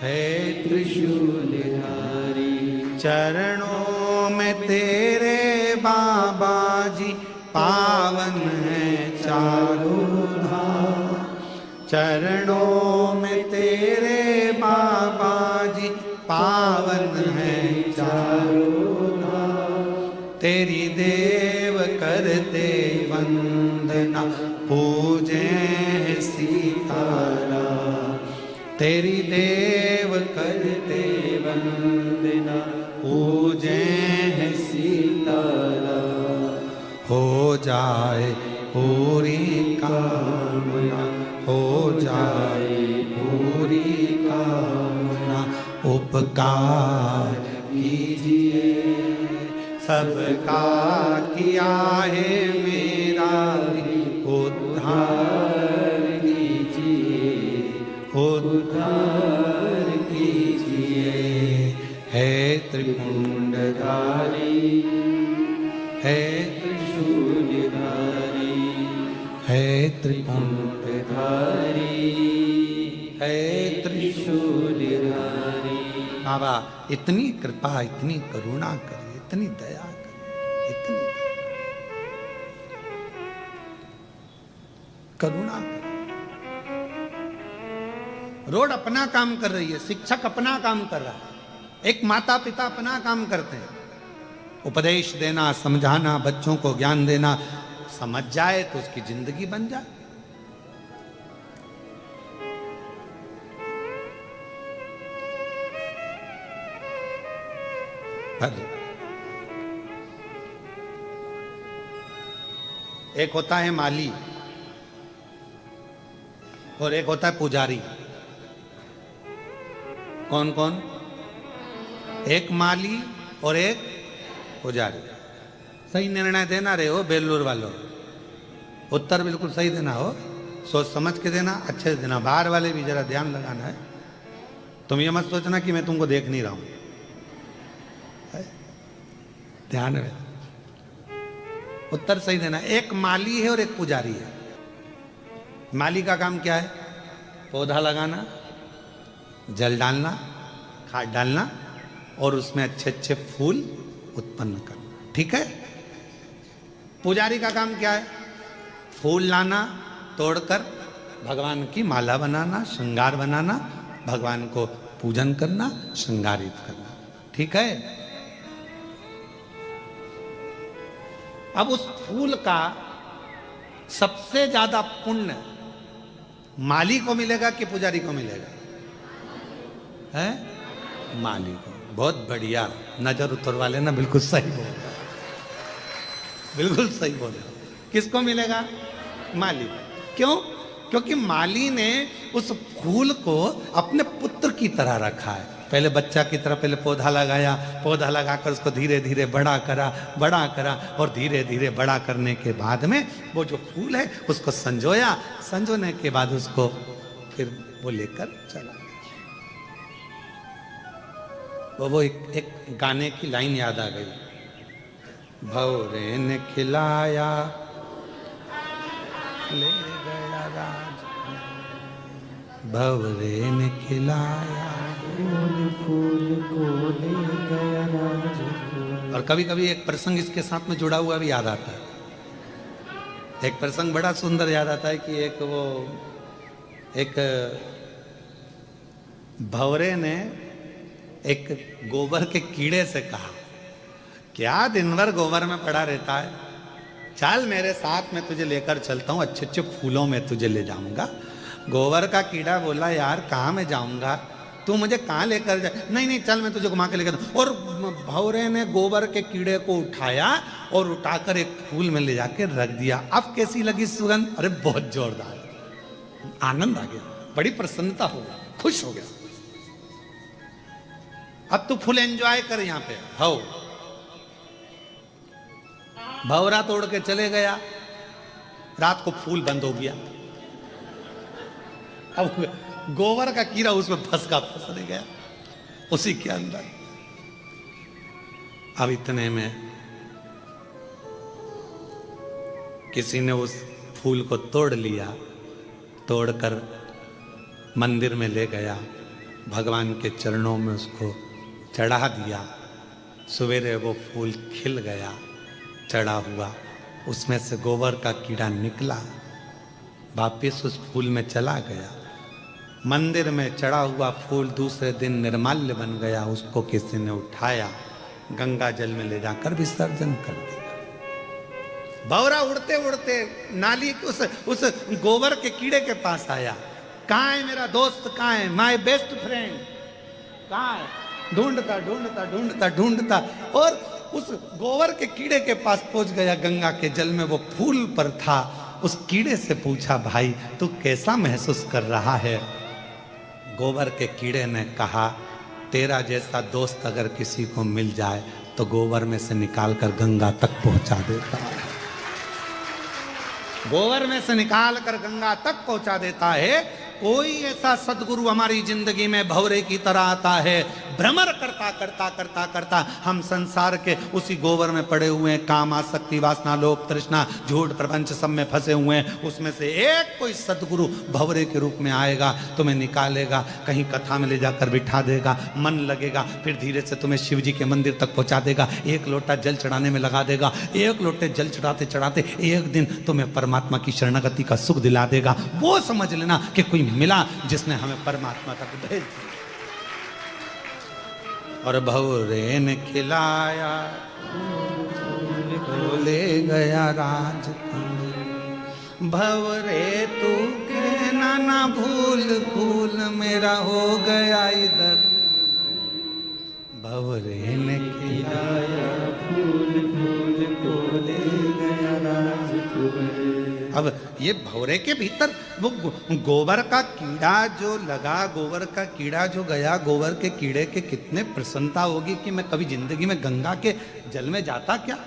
है त्रिशूलधारी। चरणों में तेरे बाबा जी पावन है चारों धाम, चरणों में तेरे बाबा जी पावन है चारों धाम। तेरी देव करते वंदना, पूजे सीताराम, तेरी देव करते वंदना पूजे हैं सीताराम हो जाए पूरी कामना, हो जाए पूरी कामना। उपकार कीजिए सबका किया है मेरा भी उद्धार कीजिए उद्धार कीजिए है त्रिपुंडधारी, है त्रिशूलधारी है त्रिपुंड धारी है त्रिशूलधारी। बाबा इतनी कृपा, इतनी करुणा करे, इतनी दया करे, इतनी करुणा करे। रोड अपना काम कर रही है, शिक्षक अपना काम कर रहा है, एक माता पिता अपना काम करते हैं, उपदेश देना, समझाना, बच्चों को ज्ञान देना। समझ जाए तो उसकी जिंदगी बन जाए। पर एक होता है माली और एक होता है पुजारी। कौन कौन? एक माली और एक पुजारी। सही निर्णय देना रहे हो बेलूर वालों, उत्तर बिल्कुल सही देना हो, सोच समझ के देना, अच्छे से देना। बाहर वाले भी जरा ध्यान लगाना है। तुम ये मत सोचना कि मैं तुमको देख नहीं रहा हूं, ध्यान में उत्तर सही देना। एक माली है और एक पुजारी है। माली का काम क्या है? पौधा लगाना, जल डालना, खाद डालना और उसमें अच्छे अच्छे फूल उत्पन्न करना, ठीक है। पुजारी का काम क्या है? फूल लाना, तोड़कर भगवान की माला बनाना, श्रृंगार बनाना, भगवान को पूजन करना, श्रृंगारित करना, ठीक है। अब उस फूल का सबसे ज्यादा पुण्य माली को मिलेगा कि पुजारी को मिलेगा? है माली को। बहुत बढ़िया, नजर उतर वाले ना बिल्कुल सही बोल, बिल्कुल सही बोले। किसको मिलेगा? माली। क्यों? क्योंकि माली ने उस फूल को अपने पुत्र की तरह रखा है। पहले बच्चा की तरह पहले पौधा लगाया, पौधा लगाकर उसको धीरे धीरे बड़ा करा और धीरे धीरे बड़ा करने के बाद में वो जो फूल है उसको संजोया, संजोने के बाद उसको फिर वो लेकर चला। वो एक गाने की लाइन याद आ गई। भौरे ने खिलाया ले गया राज, भौरे ने खिलाया फूल को ले गया राज। और कभी कभी एक प्रसंग इसके साथ में जुड़ा हुआ भी याद आता है। एक प्रसंग बड़ा सुंदर याद आता है कि एक भौरे ने एक गोबर के कीड़े से कहा, क्या दिन भर गोबर में पड़ा रहता है, चल मेरे साथ में तुझे लेकर चलता हूँ, अच्छे अच्छे फूलों में तुझे ले जाऊंगा। गोबर का कीड़ा बोला, यार कहाँ मैं जाऊंगा, तू मुझे कहाँ लेकर जा? नहीं नहीं चल मैं तुझे घुमा के लेकर। और भौरे ने गोबर के कीड़े को उठाया और उठाकर एक फूल में ले जाके रख दिया। अब कैसी लगी सुगंध? अरे बहुत जोरदार, आनंद आ गया, बड़ी प्रसन्नता हो गई, खुश हो गया। अब तू फुल एंजॉय कर यहाँ पे। हो भौरा तोड़ के चले गया, रात को फूल बंद हो गया। अब गोबर का कीड़ा उसमें फंस गया उसी के अंदर। अब इतने में किसी ने उस फूल को तोड़ लिया, तोड़कर मंदिर में ले गया, भगवान के चरणों में उसको चढ़ा दिया। सवेरे वो फूल खिल गया, चढ़ा हुआ, उसमें से गोबर का कीड़ा निकला, वापिस उस फूल में चला गया। मंदिर में चढ़ा हुआ फूल दूसरे दिन निर्माल्य बन गया, उसको किसी ने उठाया, गंगा जल में ले जाकर विसर्जन कर दिया। भौरा उड़ते उड़ते नाली उस गोबर के कीड़े के पास आया। कहाँ है मेरा दोस्त, कहाँ है माय बेस्ट फ्रेंड, कहाँ है? ढूंढता ढूंढता ढूंढता ढूंढता और उस गोबर के कीड़े के पास पहुंच गया। गंगा के जल में वो फूल पर था। उस कीड़े से पूछा, भाई तू कैसा महसूस कर रहा है? गोबर के कीड़े ने कहा, तेरा जैसा दोस्त अगर किसी को मिल जाए तो गोबर में से निकालकर गंगा तक पहुंचा देता है। गोबर में से निकाल कर गंगा तक पहुंचा देता है। कोई ऐसा सदगुरु हमारी जिंदगी में भंवरे की तरह आता है, भ्रमर करता करता करता करता हम संसार के उसी गोबर में पड़े हुए हैं। काम, आसक्ति, वासना, लोभ, तृष्णा, झूठ, प्रपंच सब में फंसे हुए हैं। उसमें से एक कोई सदगुरु भंवरे के रूप में आएगा, तुम्हें निकालेगा, कहीं कथा में ले जाकर बिठा देगा, मन लगेगा, फिर धीरे से तुम्हें शिव जी के मंदिर तक पहुंचा देगा, एक लोटा जल चढ़ाने में लगा देगा। एक लोटे जल चढ़ाते चढ़ाते एक दिन तुम्हें परमात्मा की शरणागति का सुख दिला देगा। वो समझ लेना कि कोई मिला जिसने हमें परमात्मा तक भेज दिया। और भंवरे ने खिलाया, ले गया राज। भंवरे तू कहना ना भूल, भूल मेरा हो गया इधर। भंवरे ने खिलाया, फूल फूल को ले गया राज कुंवर। अब ये भंवरे के भीतर वो गोबर का कीड़ा जो लगा, गोबर का कीड़ा जो गया, गोबर के कीड़े के कितने प्रसन्नता होगी कि मैं कभी जिंदगी में गंगा के जल में जाता क्या,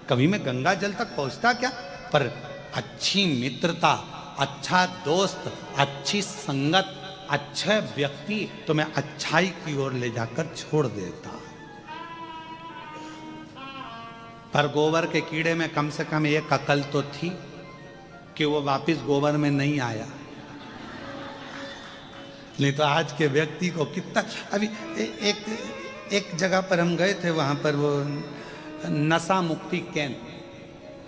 कभी मैं गंगा जल तक पहुंचता क्या। पर अच्छी मित्रता, अच्छा दोस्त, अच्छी संगत, अच्छा व्यक्ति तुम्हें अच्छाई की ओर ले जाकर छोड़ देता। पर गोबर के कीड़े में कम से कम एक अकल तो थी कि वो वापस गोबर में नहीं आया। नहीं तो आज के व्यक्ति को कितना, अभी एक जगह पर हम गए थे, वहां पर वो नशा मुक्ति केंद्र,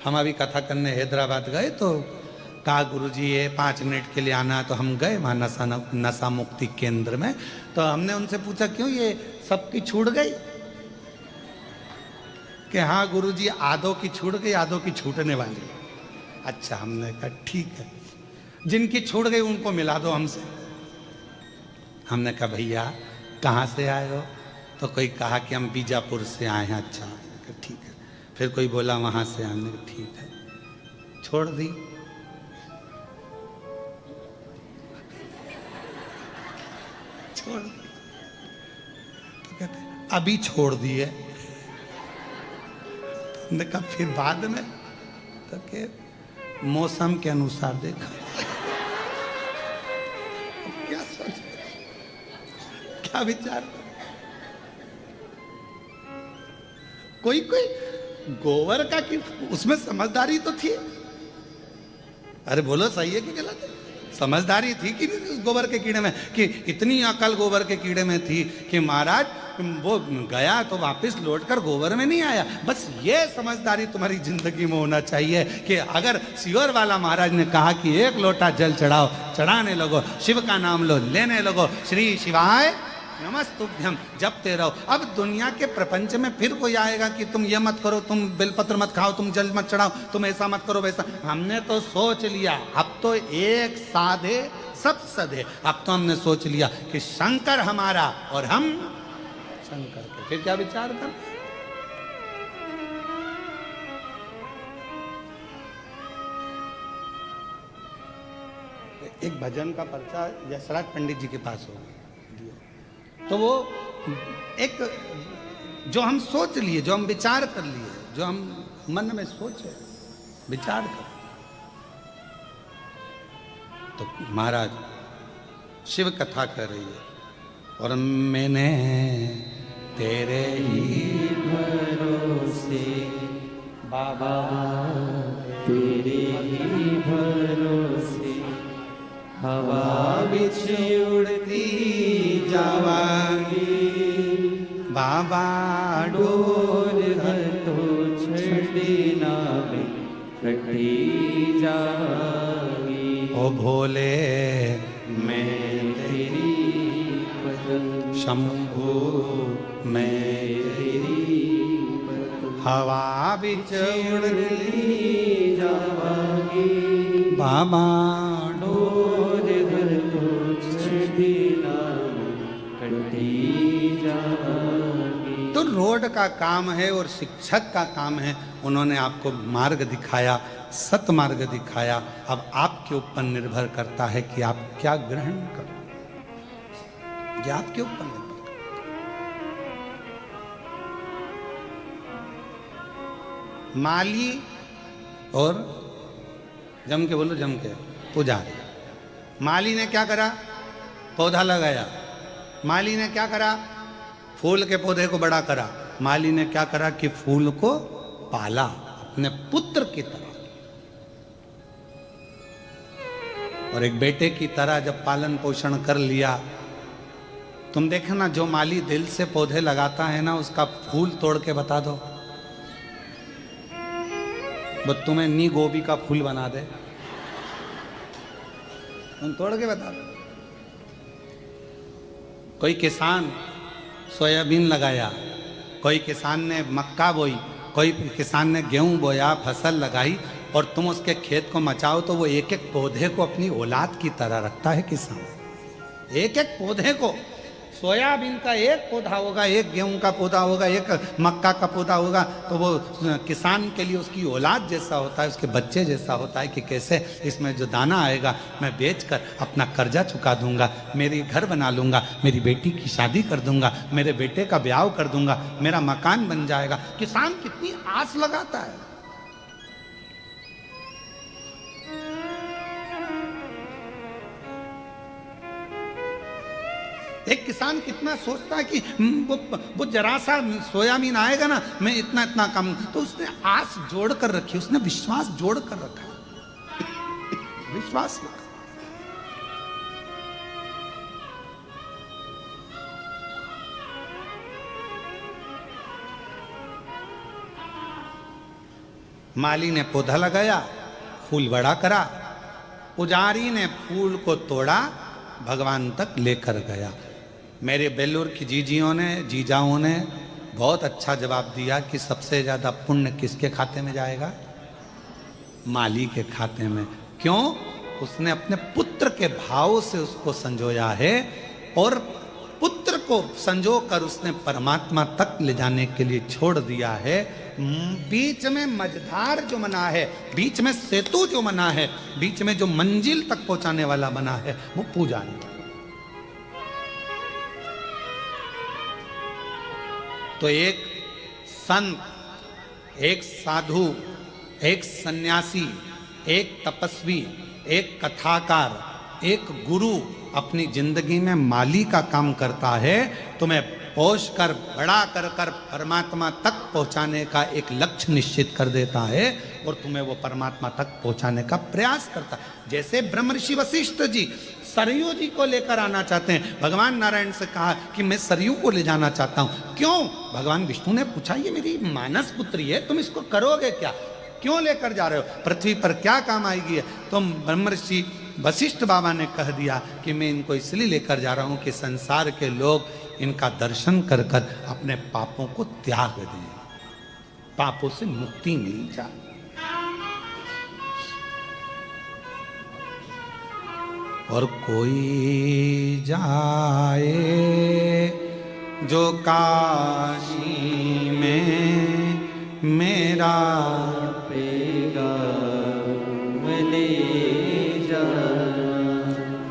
हम अभी कथा करने हैदराबाद गए तो कहा गुरुजी ये 5 मिनट के लिए आना है। तो हम गए वहाँ नशा मुक्ति केंद्र में। तो हमने उनसे पूछा क्यों ये सबकी छूट गई? कि हाँ गुरुजी आधों की छूट गई, आधों की छूटने वाली। अच्छा, हमने कहा ठीक है, जिनकी छूट गई उनको मिला दो हमसे। हमने कहा भैया कहाँ से आए हो? तो कोई कहा कि हम बीजापुर से आए हैं। अच्छा ठीक है। फिर कोई बोला वहाँ से। हमने कहा ठीक है, छोड़ दी। छोड़ दी तो कहते अभी छोड़ दिए। हमने कहा फिर बाद में? तो के मौसम के अनुसार देखा। क्या सोच, क्या विचार? कोई कोई गोबर का कि उसमें समझदारी तो थी। अरे बोलो सही है कि गलत है? समझदारी थी कि नहीं उस गोबर के कीड़े में? कि इतनी अकल गोबर के कीड़े में थी कि महाराज वो गया तो वापस लौटकर गोबर में नहीं आया। बस ये समझदारी तुम्हारी जिंदगी में होना चाहिए कि अगर शिवर वाला महाराज ने कहा कि एक लोटा जल चढ़ाओ, चढ़ाने लगो, शिव का नाम लो, लेने लगो, श्री शिवाय नमस्तुभ्यम जपते रहो। अब दुनिया के प्रपंच में फिर कोई आएगा कि तुम ये मत करो, तुम बेलपत्र मत खाओ, तुम जल मत चढ़ाओ, तुम ऐसा मत करो वैसा। हमने तो सोच लिया, अब तो एक साधे सब सधे। अब तो हमने सोच लिया कि शंकर हमारा और हम शंकर के। फिर क्या विचार कर? एक भजन का पर्चा यशराज पंडित जी के पास होगा, तो वो एक जो हम सोच लिए, जो हम विचार कर लिए, जो हम मन में सोचे विचार कर, तो महाराज शिव कथा कर रही है और मैंने तेरे ही भरोसे बाबा, तेरे ही भरोसे हवा बिछ उड़ती जावांगी। बाबा डोर घर तो छड़ी ना में कटी जावांगी। ओ भोले मैं तेरी पदम शंभु मैं तेरी पदम हवा बिच उड़ती जावांगी। बाबा डोर घर तो छड़ी ना में कटी जावांगी। तो रोड का काम है और शिक्षक का काम है। उन्होंने आपको मार्ग दिखाया, सतमार्ग दिखाया। अब आपके ऊपर निर्भर करता है कि आप क्या ग्रहण करो, ये आपके ऊपर निर्भर करता है। माली और जम के बोलो, जम के पुजारी। माली ने क्या करा? पौधा लगाया। माली ने क्या करा? फूल के पौधे को बड़ा करा। माली ने क्या करा कि फूल को पाला अपने पुत्र की तरह, और एक बेटे की तरह जब पालन पोषण कर लिया। तुम देखना, जो माली दिल से पौधे लगाता है ना, उसका फूल तोड़ के बता दो, वो तुम्हें नी गोभी का फूल बना दे। तुम तोड़ के बता दो। कोई किसान सोयाबीन लगाया, कोई किसान ने मक्का बोई, कोई किसान ने गेहूं बोया, फसल लगाई, और तुम उसके खेत को मचाओ तो वो एक एक पौधे को अपनी औलाद की तरह रखता है किसान। एक एक पौधे को, सोयाबीन का एक पौधा होगा, एक गेहूं का पौधा होगा, एक मक्का का पौधा होगा, तो वो किसान के लिए उसकी औलाद जैसा होता है, उसके बच्चे जैसा होता है कि कैसे इसमें जो दाना आएगा मैं बेचकर अपना कर्जा चुका दूंगा, मेरी घर बना लूंगा, मेरी बेटी की शादी कर दूंगा, मेरे बेटे का ब्याह कर दूंगा, मेरा मकान बन जाएगा। किसान कितनी आस लगाता है। एक किसान कितना सोचता है कि वो जरा सा सोयाबीन आएगा ना, मैं इतना इतना कम, तो उसने आस जोड़ कर रखी, उसने विश्वास जोड़ कर रखा, विश्वास रखा। माली ने पौधा लगाया, फूल बड़ा करा, पुजारी ने फूल को तोड़ा, भगवान तक लेकर गया। मेरे बेलूर की जीजाओं ने बहुत अच्छा जवाब दिया कि सबसे ज़्यादा पुण्य किसके खाते में जाएगा? माली के खाते में। क्यों? उसने अपने पुत्र के भाव से उसको संजोया है, और पुत्र को संजो कर उसने परमात्मा तक ले जाने के लिए छोड़ दिया है। बीच में मझधार जो बना है, बीच में सेतु जो बना है, बीच में जो मंजिल तक पहुंचाने वाला बना है, वो पुजारी। तो एक संत, एक साधु, एक सन्यासी, एक तपस्वी, एक कथाकार, एक गुरु अपनी जिंदगी में माली का काम करता है, तुम्हें पोष कर बड़ा कर कर परमात्मा तक पहुंचाने का एक लक्ष्य निश्चित कर देता है, और तुम्हें वो परमात्मा तक पहुंचाने का प्रयास करता है। जैसे ब्रह्म ऋषि वशिष्ठ जी सरयू जी को लेकर आना चाहते हैं। भगवान नारायण से कहा कि मैं सरयू को ले जाना चाहता हूं। क्यों? भगवान विष्णु ने पूछा, ये मेरी मानस पुत्री है, तुम इसको करोगे क्या? क्यों लेकर जा रहे हो? पृथ्वी पर क्या काम आएगी? तो ब्रह्म ऋषि वशिष्ठ बाबा ने कह दिया कि मैं इनको इसलिए लेकर जा रहा हूं कि संसार के लोग इनका दर्शन कर कर अपने पापों को त्याग दें, पापों से मुक्ति मिल जाए। और कोई जाए जो काशी में मेरा पेगा ले जाना,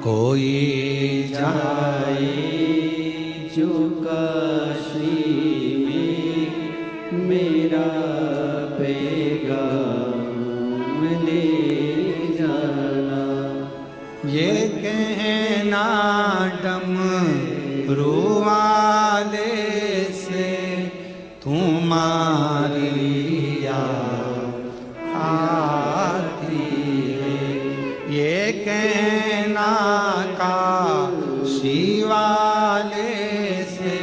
कोई जाए जो काशी में मेरा पेगा ले जाना। ये कहना डमरू वाले से तुम्हारी याद आती है, ये कहना काशी वाले से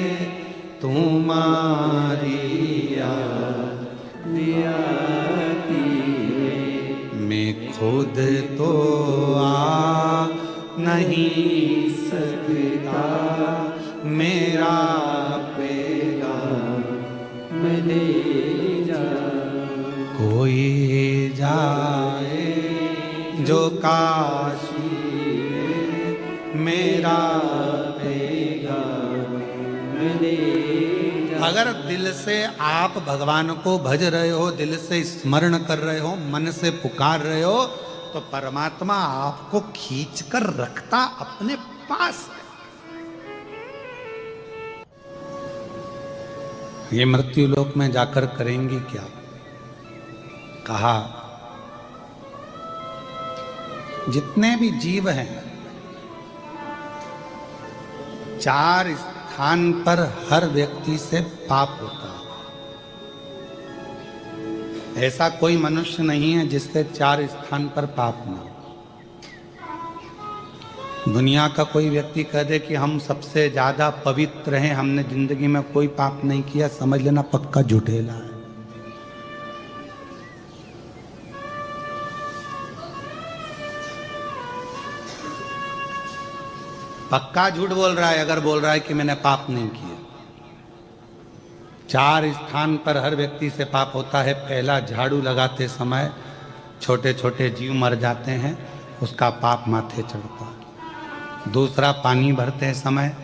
तुम्हारी याद आती है। मैं खुद तो आ नहीं सकता मेरा पैगाम ले जा। कोई जाए जो काशी में मेरा पैगाम ले जा। अगर दिल से आप भगवान को भज रहे हो, दिल से स्मरण कर रहे हो, मन से पुकार रहे हो, तो परमात्मा आपको खींच कर रखता अपने पास है। ये मृत्यु लोक में जाकर करेंगे क्या? कहा जितने भी जीव हैं, 4 स्थान पर हर व्यक्ति से पाप होता है। ऐसा कोई मनुष्य नहीं है जिससे 4 स्थान पर पाप ना हो। दुनिया का कोई व्यक्ति कह दे कि हम सबसे ज्यादा पवित्र हैं, हमने जिंदगी में कोई पाप नहीं किया, समझ लेना पक्का झूठेला है। पक्का झूठ बोल रहा है अगर बोल रहा है कि मैंने पाप नहीं किया। 4 स्थान पर हर व्यक्ति से पाप होता है। पहला, झाड़ू लगाते समय छोटे छोटे जीव मर जाते हैं, उसका पाप माथे चढ़ता है। दूसरा, पानी भरते समय,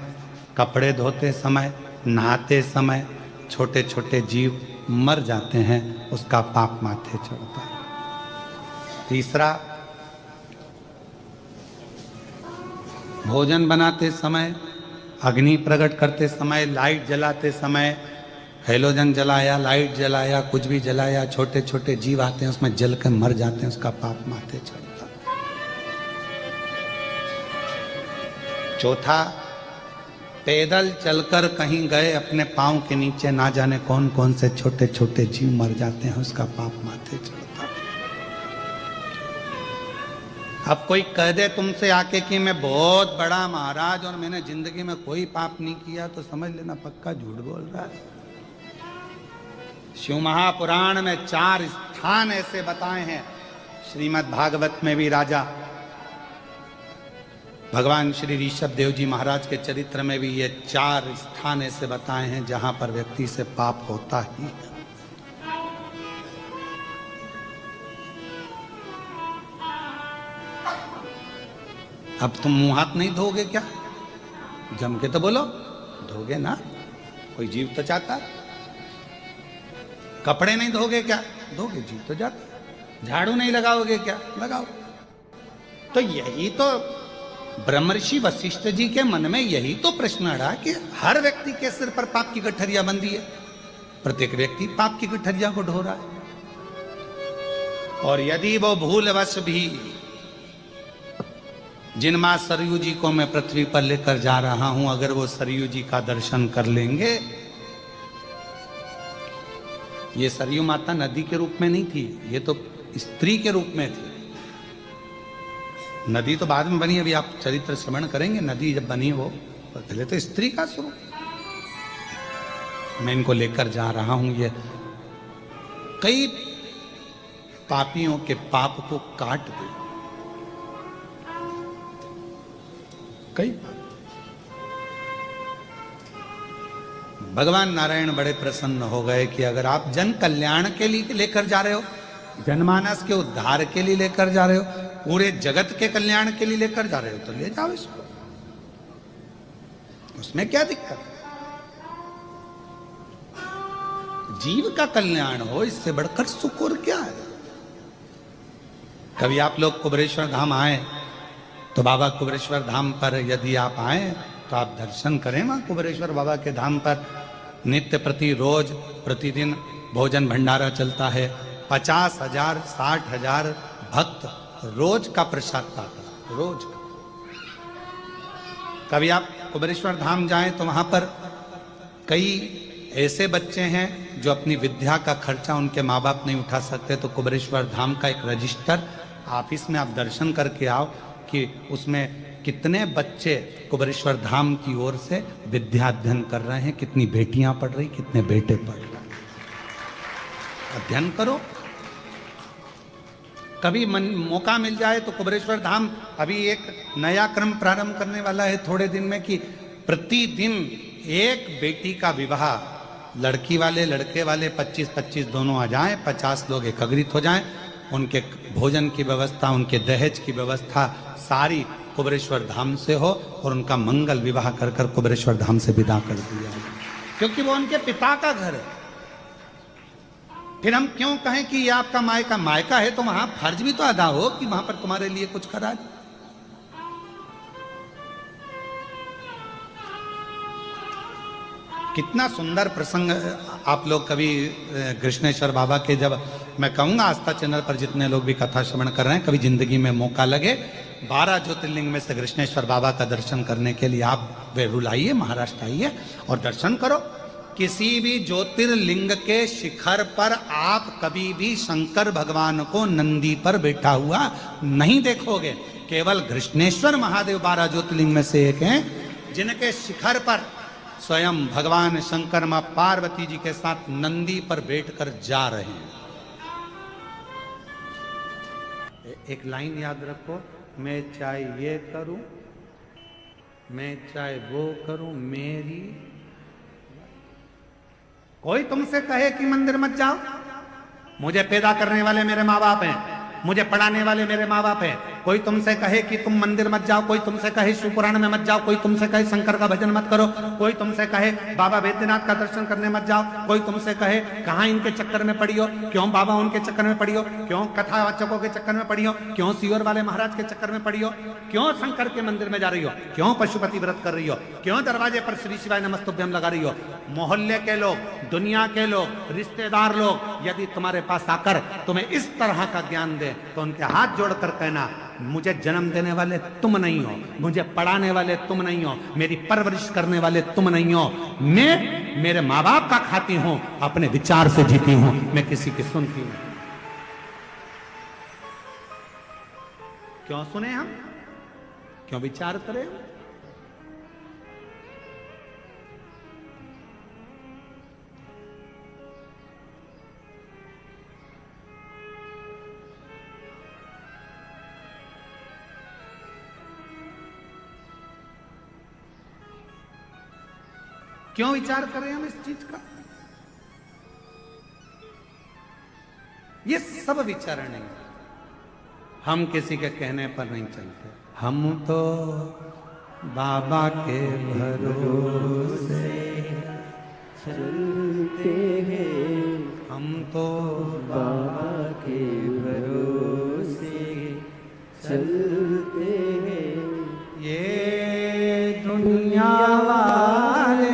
कपड़े धोते समय, नहाते समय छोटे छोटे जीव मर जाते हैं, उसका पाप माथे चढ़ता है। तीसरा, भोजन बनाते समय, अग्नि प्रकट करते समय, लाइट जलाते समय, हेलोजन जलाया, लाइट जलाया, कुछ भी जलाया, छोटे छोटे जीव आते हैं उसमें जल कर मर जाते हैं, उसका पाप माथे चढ़ता। चौथा, पैदल चलकर कहीं गए, अपने पांव के नीचे ना जाने कौन कौन से छोटे छोटे जीव मर जाते हैं, उसका पाप माथे चढ़ता। अब कोई कह दे तुमसे आके कि मैं बहुत बड़ा महाराज और मैंने जिंदगी में कोई पाप नहीं किया, तो समझ लेना पक्का झूठ बोल रहा है। शिव महापुराण में 4 स्थान ऐसे बताए हैं। श्रीमद् भागवत में भी राजा भगवान श्री ऋषभ देव जी महाराज के चरित्र में भी ये 4 स्थान ऐसे बताए हैं जहां पर व्यक्ति से पाप होता ही है। अब तुम मुंह हाथ नहीं धोगे क्या? जम के तो बोलो, धोगे ना, कोई जीव तो चाहता। कपड़े नहीं धोगे क्या? धोगे, जीव तो जाता। झाड़ू नहीं लगाओगे क्या? लगाओ। तो यही तो ब्रह्मर्षि वशिष्ठ जी के मन में यही तो प्रश्न अड़ा कि हर व्यक्ति के सिर पर पाप की गठरिया बंधी है, प्रत्येक व्यक्ति पाप की गठरिया को ढो रहा है। और यदि वो भूलवश भी जिन मां सरयू जी को मैं पृथ्वी पर लेकर जा रहा हूं, अगर वो सरयू जी का दर्शन कर लेंगे, ये सरयू माता नदी के रूप में नहीं थी, ये तो स्त्री के रूप में थी। नदी तो बाद में बनी, अभी आप चरित्र श्रवण करेंगे। नदी जब बनी वो पहले तो स्त्री का स्वरूप। मैं इनको लेकर जा रहा हूं, ये कई पापियों के पाप को काट दे। कई भगवान नारायण बड़े प्रसन्न हो गए कि अगर आप जन कल्याण के लिए लेकर जा रहे हो, जनमानस के उद्धार के लिए लेकर जा रहे हो, पूरे जगत के कल्याण के लिए लेकर जा रहे हो, तो ले जाओ इसको, उसमें क्या दिक्कत है? जीव का कल्याण हो, इससे बढ़कर सुख और क्या है? कभी आप लोग कुबेरेश्वर धाम आए तो बाबा कुबेरेश्वर धाम पर यदि आप आए तो आप दर्शन करें। वहां कुबेरेश्वर बाबा के धाम पर नित्य प्रति रोज प्रतिदिन भोजन भंडारा चलता है। 50,000 60,000 भक्त रोज का प्रसाद पाता, रोज का। कभी आप कुबेरेश्वर धाम जाएं तो वहां पर कई ऐसे बच्चे हैं जो अपनी विद्या का खर्चा उनके माँ बाप नहीं उठा सकते, तो कुबेरेश्वर धाम का एक रजिस्टर ऑफिस में आप दर्शन करके आओ कि उसमें कितने बच्चे कुबेरेश्वर धाम की ओर से विद्या अध्ययन कर रहे हैं, कितनी बेटियां पढ़ रही, कितने बेटे पढ़ रहे हैं। अध्ययन करो। कभी मौका मिल जाए तो कुबेरेश्वर धाम अभी एक नया क्रम प्रारंभ करने वाला है थोड़े दिन में कि प्रतिदिन एक बेटी का विवाह, लड़की वाले लड़के वाले 25-25 दोनों आ जाएं, 50 लोग एकत्रित हो जाएं, उनके भोजन की व्यवस्था, उनके दहेज की व्यवस्था सारी कुबेरेश्वर धाम से हो और उनका मंगल विवाह कर कर कुबेरेश्वर धाम से विदा कर दिया। क्योंकि वो उनके पिता का घर है। फिर हम क्यों कहें कि ये आपका मायका? मायका है तो वहां फर्ज भी तो अदा हो कि वहां पर तुम्हारे लिए कुछ करा जाए। कितना सुंदर प्रसंग आप लोग कभी कृष्णेश्वर बाबा के, जब मैं कहूंगा आस्था चैनल पर जितने लोग भी कथा श्रवण कर रहे हैं, कभी जिंदगी में मौका लगे 12 ज्योतिर्लिंग में से कृष्णेश्वर बाबा का दर्शन करने के लिए आप वेरुल आइए, महाराष्ट्र आइए और दर्शन करो। किसी भी ज्योतिर्लिंग के शिखर पर आप कभी भी शंकर भगवान को नंदी पर बैठा हुआ नहीं देखोगे। केवल कृष्णेश्वर महादेव 12 ज्योतिर्लिंग में से एक हैं जिनके शिखर पर स्वयं भगवान शंकर मां पार्वती जी के साथ नंदी पर बैठकर जा रहे हैं। एक लाइन याद रखो, मैं चाहे ये करूं, मैं चाहे वो करूं, मेरी। कोई तुमसे कहे कि मंदिर मत जाओ, मुझे पैदा करने वाले मेरे माँ बाप हैं, मुझे पढ़ाने वाले मेरे माँ बाप हैं। कोई तुमसे कहे कि तुम मंदिर मत जाओ, कोई तुमसे कहे शिव पुराण में मत जाओ, कोई तुमसे कहे शंकर का भजन मत करो, कोई तुमसे कहे बाबा वैद्यनाथ का दर्शन करने मत जाओ, कोई तुमसे कहे कहाँ इनके चक्कर में पड़ी हो, क्यों बाबा उनके चक्कर में पड़ी हो, क्यों कथावाचकों के चक्कर में पड़ी हो, क्यों सीवर वाले महाराज के चक्कर में पड़ी हो, क्यों शंकर के मंदिर में जा रही हो, क्यों पशुपति व्रत कर रही हो, क्यों दरवाजे पर श्री शिवाय नमस्तुभ्यम लगा रही हो। मोहल्ले के लोग, दुनिया के लोग, रिश्तेदार लोग यदि तुम्हारे पास आकर तुम्हें इस तरह का ज्ञान दे तो उनके हाथ जोड़कर कहना, मुझे जन्म देने वाले तुम नहीं हो, मुझे पढ़ाने वाले तुम नहीं हो, मेरी परवरिश करने वाले तुम नहीं हो, मैं मेरे माँ बाप का खाती हूं, अपने विचार से जीती हूं, मैं किसी की सुनती नहीं। क्यों सुने हम, क्यों विचार करें? क्यों विचार करें हम इस चीज का? ये सब विचार नहीं, हम किसी के कहने पर नहीं चलते। हम तो बाबा के भरोसे चलते हैं, हम तो बाबा के भरोसे चलते हैं। ये दुनिया वाले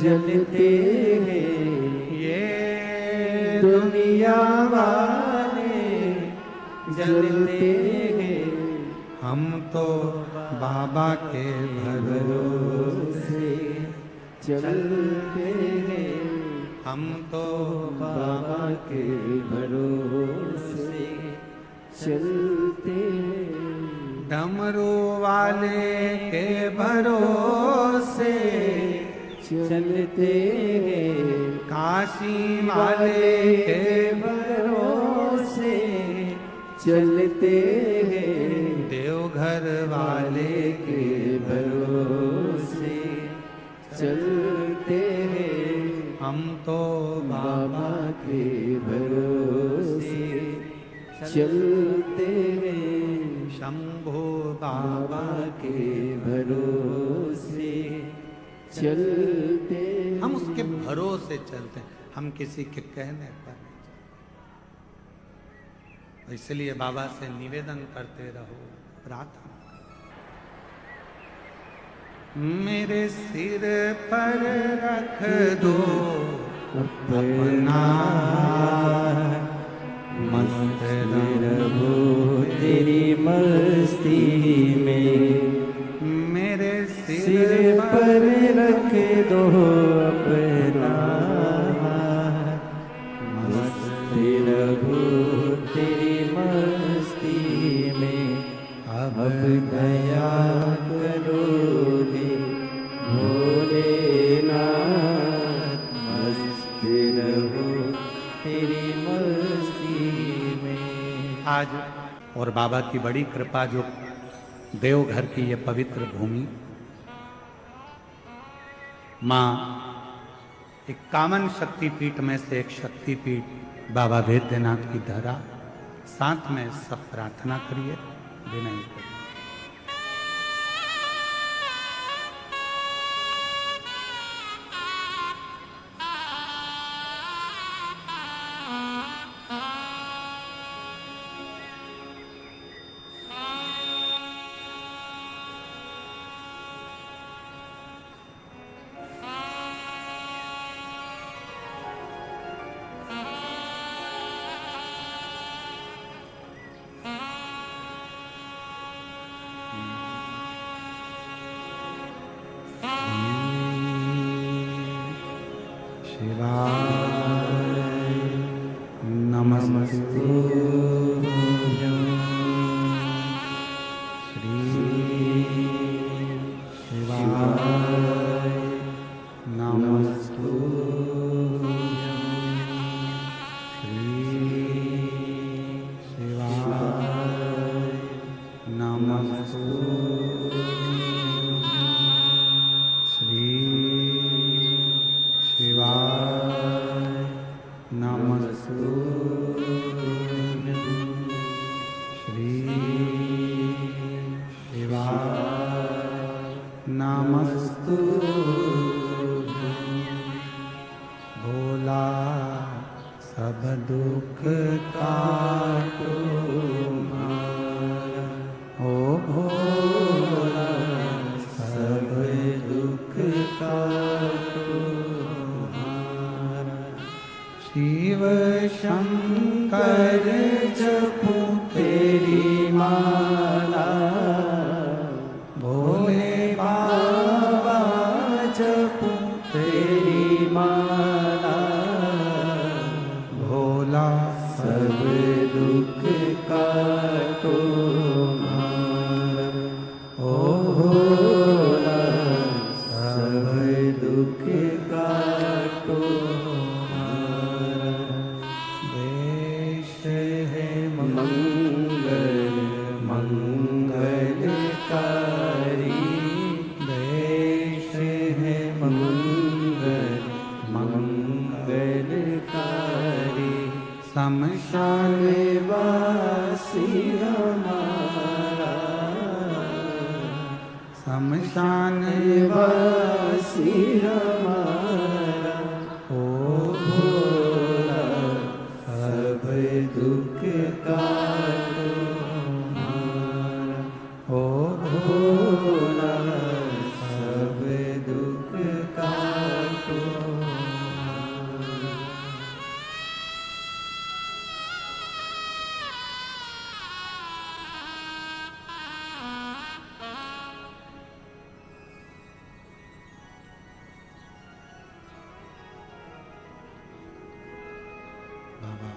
जलते हैं, ये दुनिया वाले जलते हैं। हम तो बाबा के भरोसे चलते हैं, हम तो बाबा के भरोसे चलते हैं। डमरू वाले के भरोसे चलते हैं, काशी वाले के भरोसे चलते हैं। देवघर वाले के भरोसे चलते हैं। हम तो बाबा के भरोसे चलते हैं। शंभो बाबा बाबा के भरोसे चलते हैं। हम उसके भरोसे चलते हैं, हम किसी के कहने पर नहीं चलते। इसलिए बाबा से निवेदन करते रहो, प्रार्थना। मेरे सिर पर रख दो अपना मस्त रहो तेरी मस्ती में। मेरे सिर पर रख दो अपना मस्त रहो तेरी मस्ती में। अब दया करोगे भोलेनाथ, मस्त रहो तेरी मस्ती में। आज और बाबा की बड़ी कृपा, जो देवघर की ये पवित्र भूमि, माँ 51 शक्तिपीठ में से एक शक्तिपीठ बाबा वैद्यनाथ की धरा, साथ में सब प्रार्थना करिए, विनय करिए। शिवाय नमस्तुभ्यं श्री शिवाय नमस्तुभ्यं श्री शिवाय नमस्तुभ्यं श्री शिवाय नमस्तुभ्यं श्री शिवाय नमस्तुभ्यं भोला सब दुख काटो मारा, ओ भोला सब दुख काटो मारा। शिव शंकर जपू तेरी माला, भोले बाबा जपू तेरी माला, भोला सब दुख काटो मारा, ओ भोला सब दुख काटो मारा। देश है मंगल मंगलकारी, देश है मंगल मंगलकारी, शमशान वासी हमारा, शमशान वासी हमारा, ओ भोला सब दुख काटो हमारा, ओ भोला सब दुख काटो हमारा। बाबा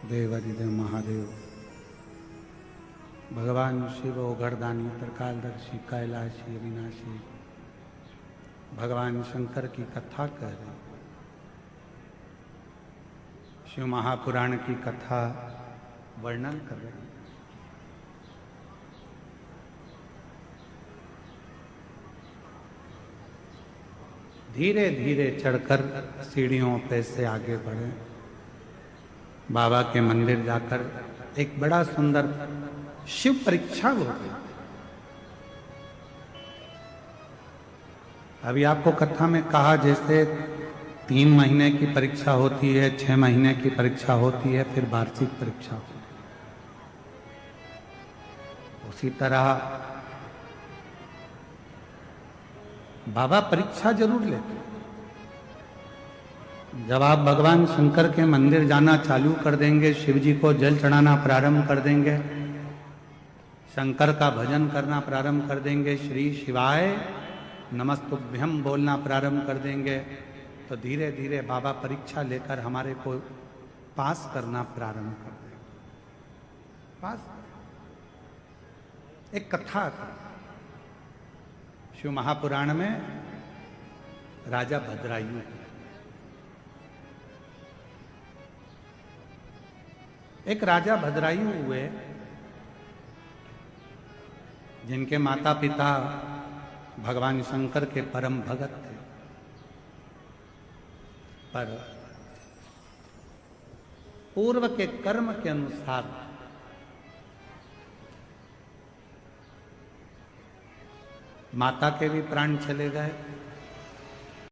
देवादिदेव महादेव, भगवान शिव ओघड़दानी त्रिकालदर्शी कैलाशी अविनाशी, भगवान शंकर की कथा कह रहे, शिव महापुराण की कथा वर्णन कर रहे हैं। धीरे धीरे चढ़कर सीढ़ियों पे से आगे बढ़े, बाबा के मंदिर जाकर एक बड़ा सुंदर शिव परीक्षा हो गई। अभी आपको कथा में कहा जैसे 3 महीने की परीक्षा होती है, 6 महीने की परीक्षा होती है, फिर वार्षिक परीक्षा होती है, उसी तरह बाबा परीक्षा जरूर लेते। जब आप भगवान शंकर के मंदिर जाना चालू कर देंगे, शिव जी को जल चढ़ाना प्रारंभ कर देंगे, शंकर का भजन करना प्रारंभ कर देंगे, श्री शिवाय नमस्तुभ्यम बोलना प्रारंभ कर देंगे, तो धीरे धीरे बाबा परीक्षा लेकर हमारे को पास करना प्रारंभ कर देंगे। पास एक कथा शिव महापुराण में राजा भद्रायु, एक राजा भद्रायु हुए जिनके माता पिता भगवान शंकर के परम भगत थे, पर पूर्व के कर्म के अनुसार माता के भी प्राण चले गए,